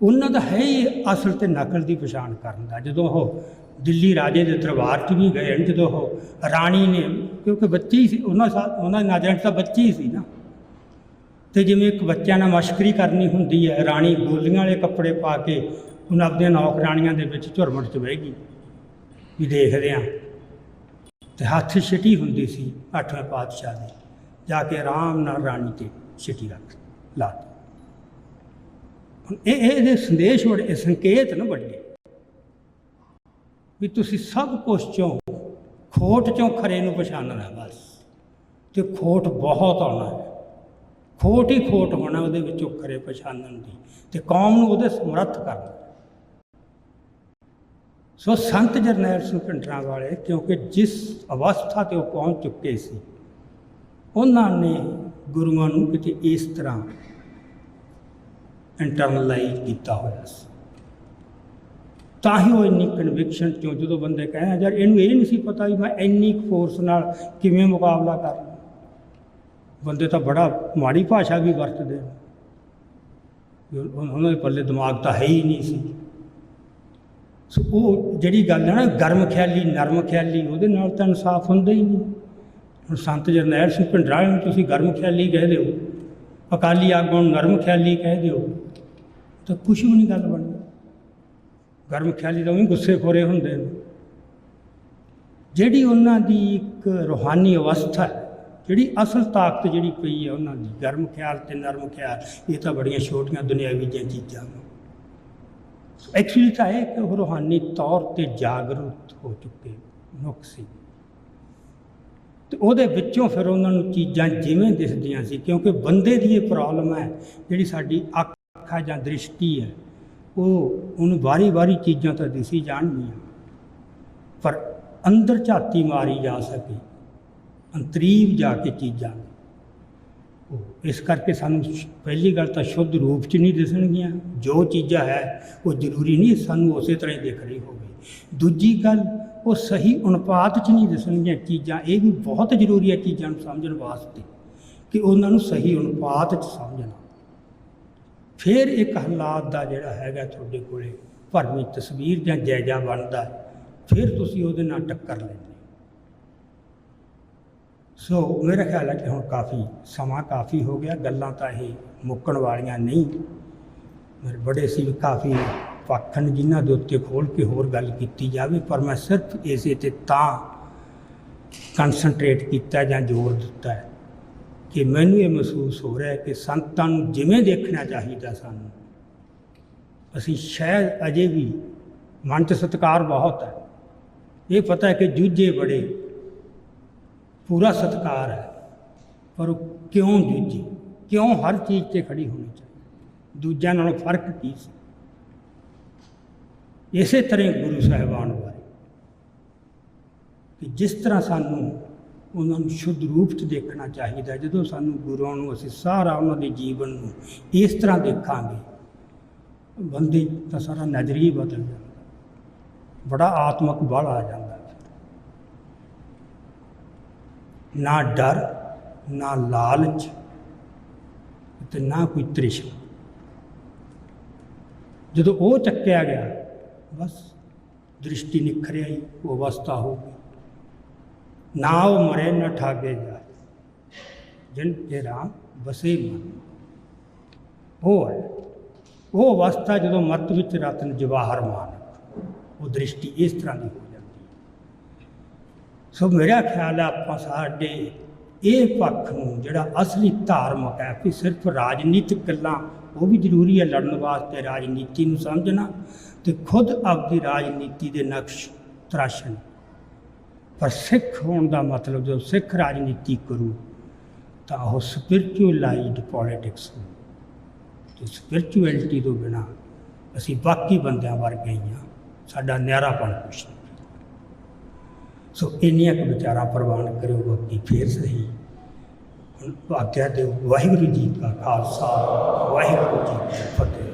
ਉਹਨਾਂ ਦਾ ਹੈ ਹੀ ਅਸਲ ਅਤੇ ਨਕਲ ਦੀ ਪਛਾਣ ਕਰਨ ਦਾ। ਜਦੋਂ ਉਹ ਦਿੱਲੀ ਰਾਜੇ ਦੇ ਦਰਬਾਰ 'ਚ ਵੀ ਗਏ, ਜਦੋਂ ਉਹ ਰਾਣੀ ਨੇ, ਕਿਉਂਕਿ ਬੱਚੀ ਹੀ ਸੀ ਉਹਨਾਂ ਦੀ ਨਜ਼ਰਾਂ 'ਚ ਤਾਂ ਬੱਚੀ ਹੀ ਸੀ ਨਾ, ਅਤੇ ਜਿਵੇਂ ਇੱਕ ਬੱਚਿਆਂ ਨਾਲ ਮਸ਼ਕਰੀ ਕਰਨੀ ਹੁੰਦੀ ਹੈ, ਰਾਣੀ ਗੋਲੀਆਂ ਵਾਲੇ ਕੱਪੜੇ ਪਾ ਕੇ ਉਹਨਾਂ ਆਪਣੀਆਂ ਨੌਕਰਾਣੀਆਂ ਦੇ ਵਿੱਚ ਝੁਰਮਟ 'ਚ ਬਹਿ ਗਈ ਵੀ ਦੇਖਦੇ ਹਾਂ, ਅਤੇ ਹੱਥ ਛਿਟੀ ਹੁੰਦੀ ਸੀ 8ਵੇਂ ਪਾਤਸ਼ਾਹ ਦੀ, ਜਾ ਕੇ ਆਰਾਮ ਨਾਲ ਰਾਣੀ 'ਤੇ ਛਿਟੀ ਰੱਖ ਲਾ ਦਿੱਤੀ। ਇਹਦੇ ਸੰਦੇਸ਼ ਬੜੇ, ਸੰਕੇਤ ਨਾ ਵੱਡੇ ਵੀ ਤੁਸੀਂ ਸਭ ਕੁਛ 'ਚੋਂ ਖੋਟ 'ਚੋਂ ਖਰੇ ਨੂੰ ਪਛਾਣਨਾ ਬਸ, ਅਤੇ ਖੋਟ ਬਹੁਤ ਆਉਣਾ ਹੈ, ਖੋਟ ਹੀ ਖੋਟ ਹੋਣਾ ਉਹਦੇ ਵਿੱਚੋਂ ਖਰੇ ਪਛਾਣਨ ਦੀ, ਅਤੇ ਕੌਮ ਨੂੰ ਉਹਦੇ ਸਮਰੱਥ ਕਰਨਾ। ਸੋ ਸੰਤ ਜਰਨੈਲ ਸਿੰਘ ਭਿੰਡਰਾਂ ਵਾਲੇ ਕਿਉਂਕਿ ਜਿਸ ਅਵਸਥਾ 'ਤੇ ਉਹ ਪਹੁੰਚ ਚੁੱਕੇ ਸੀ, ਉਹਨਾਂ ਨੇ ਗੁਰੂਆਂ ਨੂੰ ਕਿਤੇ ਇਸ ਤਰ੍ਹਾਂ ਇੰਟਰਨਲਾਈਜ਼ ਕੀਤਾ ਹੋਇਆ ਸੀ। ਤਾਂ ਹੀ ਉਹ ਇੰਨੀ ਕਨਵਿਕਸ਼ਨ 'ਚੋਂ ਜਦੋਂ ਬੰਦੇ ਕਹਿੰਦੇ ਯਾਰ ਇਹਨੂੰ ਇਹ ਨਹੀਂ ਸੀ ਪਤਾ ਵੀ ਮੈਂ ਇੰਨੀ ਫੋਰਸ ਨਾਲ ਕਿਵੇਂ ਮੁਕਾਬਲਾ ਕਰਨਾ, ਬੰਦੇ ਤਾਂ ਬੜਾ ਮਾੜੀ ਭਾਸ਼ਾ ਵੀ ਵਰਤਦੇ ਨੇ, ਉਹਨਾਂ ਦੇ ਪੱਲੇ ਦਿਮਾਗ ਤਾਂ ਹੈ ਹੀ ਨਹੀਂ ਸੀ। ਸੋ ਉਹ ਜਿਹੜੀ ਗੱਲ ਹੈ ਨਾ ਗਰਮ ਖਿਆਲੀ ਨਰਮ ਖਿਆਲੀ, ਉਹਦੇ ਨਾਲ ਤਾਂ ਇਨਸਾਫ ਹੁੰਦਾ ਹੀ ਨਹੀਂ। ਹੁਣ ਸੰਤ ਜਰਨੈਲ ਸਿੰਘ ਭਿੰਡਰਾਂ ਨੂੰ ਤੁਸੀਂ ਗਰਮ ਖਿਆਲੀ ਕਹਿ ਦਿਓ, ਅਕਾਲੀ ਆਗੂ ਨੂੰ ਨਰਮ ਖਿਆਲੀ ਕਹਿ ਦਿਓ, ਤਾਂ ਕੁਛ ਵੀ ਨਹੀਂ ਗੱਲ ਬਣੀ। ਗਰਮ ਖਿਆਲੀ ਤਾਂ ਉਹੀ ਗੁੱਸੇਖੋਰੇ ਹੁੰਦੇ ਨੇ। ਜਿਹੜੀ ਉਹਨਾਂ ਦੀ ਇੱਕ ਰੂਹਾਨੀ ਅਵਸਥਾ ਹੈ, ਜਿਹੜੀ ਅਸਲ ਤਾਕਤ ਜਿਹੜੀ ਪਈ ਹੈ ਉਹਨਾਂ ਦੀ, ਗਰਮ ਖਿਆਲ ਤੇ ਨਰਮ ਖਿਆਲ, ਇਹ ਤਾਂ ਬੜੀਆਂ ਛੋਟੀਆਂ ਦੁਨਿਆਵੀ ਦੀਆਂ ਚੀਜ਼ਾਂ ਨੇ। ਐਕਚੁਅਲੀ ਤਾਂ ਇਹ ਕਿ ਉਹ ਰੂਹਾਨੀ ਤੌਰ 'ਤੇ ਜਾਗਰੂਕ ਹੋ ਚੁੱਕੇ ਮਨੁੱਖ ਸੀ, ਅਤੇ ਉਹਦੇ ਵਿੱਚੋਂ ਫਿਰ ਉਹਨਾਂ ਨੂੰ ਚੀਜ਼ਾਂ ਜਿਵੇਂ ਦਿਸਦੀਆਂ ਸੀ, ਕਿਉਂਕਿ ਬੰਦੇ ਦੀ ਇਹ ਪ੍ਰੋਬਲਮ ਹੈ, ਜਿਹੜੀ ਸਾਡੀ ਅੱਖ ਜਾਂ ਦ੍ਰਿਸ਼ਟੀ ਹੈ, ਉਹਨੂੰ ਵਾਰੀ ਚੀਜ਼ਾਂ ਤਾਂ ਦਿਸੀ ਜਾਣਗੀਆਂ, ਪਰ ਅੰਦਰ ਝਾਤੀ ਮਾਰੀ ਜਾ ਸਕੇ, ਅੰਤਰੀਵ ਜਾ ਕੇ ਚੀਜ਼ਾਂ। ਇਸ ਕਰਕੇ ਸਾਨੂੰ ਪਹਿਲੀ ਗੱਲ ਤਾਂ ਸ਼ੁੱਧ ਰੂਪ 'ਚ ਨਹੀਂ ਦਿਸਣਗੀਆਂ। ਜੋ ਚੀਜ਼ਾਂ ਹੈ ਉਹ ਜ਼ਰੂਰੀ ਨਹੀਂ ਸਾਨੂੰ ਉਸੇ ਤਰ੍ਹਾਂ ਹੀ ਦਿਖ ਰਹੀ ਹੋਵੇ। ਦੂਜੀ ਗੱਲ, ਉਹ ਸਹੀ ਅਨੁਪਾਤ 'ਚ ਨਹੀਂ ਦਿਸਣਗੀਆਂ ਚੀਜ਼ਾਂ। ਇਹ ਵੀ ਬਹੁਤ ਜ਼ਰੂਰੀ ਹੈ ਚੀਜ਼ਾਂ ਨੂੰ ਸਮਝਣ ਵਾਸਤੇ, ਕਿ ਉਹਨਾਂ ਨੂੰ ਸਹੀ ਅਨੁਪਾਤ 'ਚ ਸਮਝਣਾ। ਫਿਰ ਇੱਕ ਹਾਲਾਤ ਦਾ ਜਿਹੜਾ ਹੈਗਾ ਤੁਹਾਡੇ ਕੋਲੇ ਭਰਵੀਂ ਤਸਵੀਰ ਜਾਂ ਜਾਇਜ਼ਾ ਬਣਦਾ, ਫਿਰ ਤੁਸੀਂ ਉਹਦੇ ਨਾਲ ਟੱਕਰ ਲੈਂਦੇ। ਸੋ ਮੇਰਾ ਖਿਆਲ ਹੈ ਕਿ ਹੁਣ ਸਮਾਂ ਕਾਫੀ ਹੋ ਗਿਆ। ਗੱਲਾਂ ਤਾਂ ਇਹ ਮੁੱਕਣ ਵਾਲੀਆਂ ਨਹੀਂ। ਮੇਰੇ ਬੜੇ ਸੀ ਵੀ ਕਾਫੀ ਪੱਖ ਨੇ ਜਿਨ੍ਹਾਂ ਦੇ ਉੱਤੇ ਖੋਲ੍ਹ ਕੇ ਹੋਰ ਗੱਲ ਕੀਤੀ ਜਾਵੇ, ਪਰ ਮੈਂ ਸਿਰਫ ਇਸੇ 'ਤੇ ਤਾਂ ਕੰਸਨਟਰੇਟ ਕੀਤਾ ਜਾਂ ਜ਼ੋਰ ਦਿੱਤਾ ਹੈ ਕਿ ਮੈਨੂੰ ਇਹ ਮਹਿਸੂਸ ਹੋ ਰਿਹਾ ਕਿ ਸੰਤਾਂ ਨੂੰ ਜਿਵੇਂ ਦੇਖਣਾ ਚਾਹੀਦਾ ਸਾਨੂੰ, ਅਸੀਂ ਸ਼ਾਇਦ ਅਜੇ ਵੀ ਮਨ 'ਚ ਸਤਿਕਾਰ ਬਹੁਤ ਹੈ। ਇਹ ਪਤਾ ਹੈ ਕਿ ਜੂਝੇ ਬੜੇ, ਪੂਰਾ ਸਤਿਕਾਰ ਹੈ, ਪਰ ਉਹ ਕਿਉਂ ਜੂਝੇ, ਕਿਉਂ ਹਰ ਚੀਜ਼ 'ਤੇ ਖੜੀ ਹੋਣੀ ਚਾਹੀਦੀ, ਦੂਜਿਆਂ ਨਾਲੋਂ ਫਰਕ ਕੀ ਸੀ। ਇਸੇ ਤਰ੍ਹਾਂ ਗੁਰੂ ਸਾਹਿਬਾਨ ਬਾਰੇ ਕਿ ਜਿਸ ਤਰ੍ਹਾਂ ਸਾਨੂੰ ਉਹਨਾਂ ਨੂੰ ਸ਼ੁੱਧ ਰੂਪ 'ਚ ਦੇਖਣਾ ਚਾਹੀਦਾ। ਜਦੋਂ ਸਾਨੂੰ ਗੁਰੂਆਂ ਨੂੰ ਅਸੀਂ ਸਾਰਾ ਉਹਨਾਂ ਦੇ ਜੀਵਨ ਨੂੰ ਇਸ ਤਰ੍ਹਾਂ ਦੇਖਾਂਗੇ, ਬੰਦੇ ਦਾ ਸਾਰਾ ਨਜ਼ਰੀਆ ਬਦਲ ਜਾਂਦਾ, ਬੜਾ ਆਤਮਕ ਬਲ ਆ ਜਾਂਦਾ। ਨਾ ਡਰ, ਨਾ ਲਾਲਚ ਅਤੇ ਨਾ ਕੋਈ ਤ੍ਰਿਸ਼ਨਾ। ਜਦੋਂ ਉਹ ਚੱਕਿਆ ਗਿਆ, ਬਸ ਦ੍ਰਿਸ਼ਟੀ ਨਿਖਰ ਆਈ, ਉਹ ਅਵਸਥਾ ਹੋ ਗਈ। ਨਾ ਉਹ ਮਰੇ ਨਾ ਠਾਗੇ ਜਾਏ, ਜਿਨ ਕੇ ਰਾਮ ਬਸੇ ਮਨ। ਉਹ ਹੈ ਉਹ ਅਵਸਥਾ ਜਦੋਂ ਮੱਤ ਵਿੱਚ ਰਤਨ ਜਵਾਹਰ ਮਾਨਕ, ਉਹ ਦ੍ਰਿਸ਼ਟੀ ਇਸ ਤਰ੍ਹਾਂ ਦੀ ਹੋ ਜਾਂਦੀ ਹੈ। ਸੋ ਮੇਰਾ ਖਿਆਲ ਹੈ ਆਪਾਂ ਸਾਡੇ ਇਹ ਪੱਖ ਨੂੰ ਜਿਹੜਾ ਅਸਲੀ ਧਾਰਮਿਕ ਹੈ, ਕਿ ਸਿਰਫ ਰਾਜਨੀਤਿਕ ਗੱਲਾਂ ਉਹ ਵੀ ਜ਼ਰੂਰੀ ਹੈ ਲੜਨ ਵਾਸਤੇ, ਰਾਜਨੀਤੀ ਨੂੰ ਸਮਝਣਾ ਅਤੇ ਖੁਦ ਆਪਦੀ ਰਾਜਨੀਤੀ ਦੇ ਨਕਸ਼ ਤਰਾਸ਼ਣ। ਪਰ ਸਿੱਖ ਹੋਣ ਦਾ ਮਤਲਬ, ਜਦੋਂ ਸਿੱਖ ਰਾਜਨੀਤੀ ਕਰੂ ਤਾਂ ਉਹ ਸਪਿਰਚੁਅਲਾਈਜ਼ਡ ਪੋਲੀਟਿਕਸ ਹੋ। ਅਤੇ ਸਪਿਰਚੁਅਲਿਟੀ ਤੋਂ ਬਿਨਾਂ ਅਸੀਂ ਬਾਕੀ ਬੰਦਿਆਂ ਵਰਗੇ ਹੀ ਹਾਂ, ਸਾਡਾ ਨਿਆਰਾਪਣ ਕੁਛ ਨਹੀਂ। ਸੋ ਇੰਨੀਆਂ ਕੁ ਵਿਚਾਰਾਂ ਪ੍ਰਵਾਨ ਕਰਿਓ, ਬਾਕੀ ਫੇਰ ਸਹੀ। ਹੁਣ ਆਗਿਆ ਦਿਓ। ਵਾਹਿਗੁਰੂ ਜੀ ਕਾ ਖਾਲਸਾ, ਵਾਹਿਗੁਰੂ ਜੀ ਕੀ ਫਤਿਹ।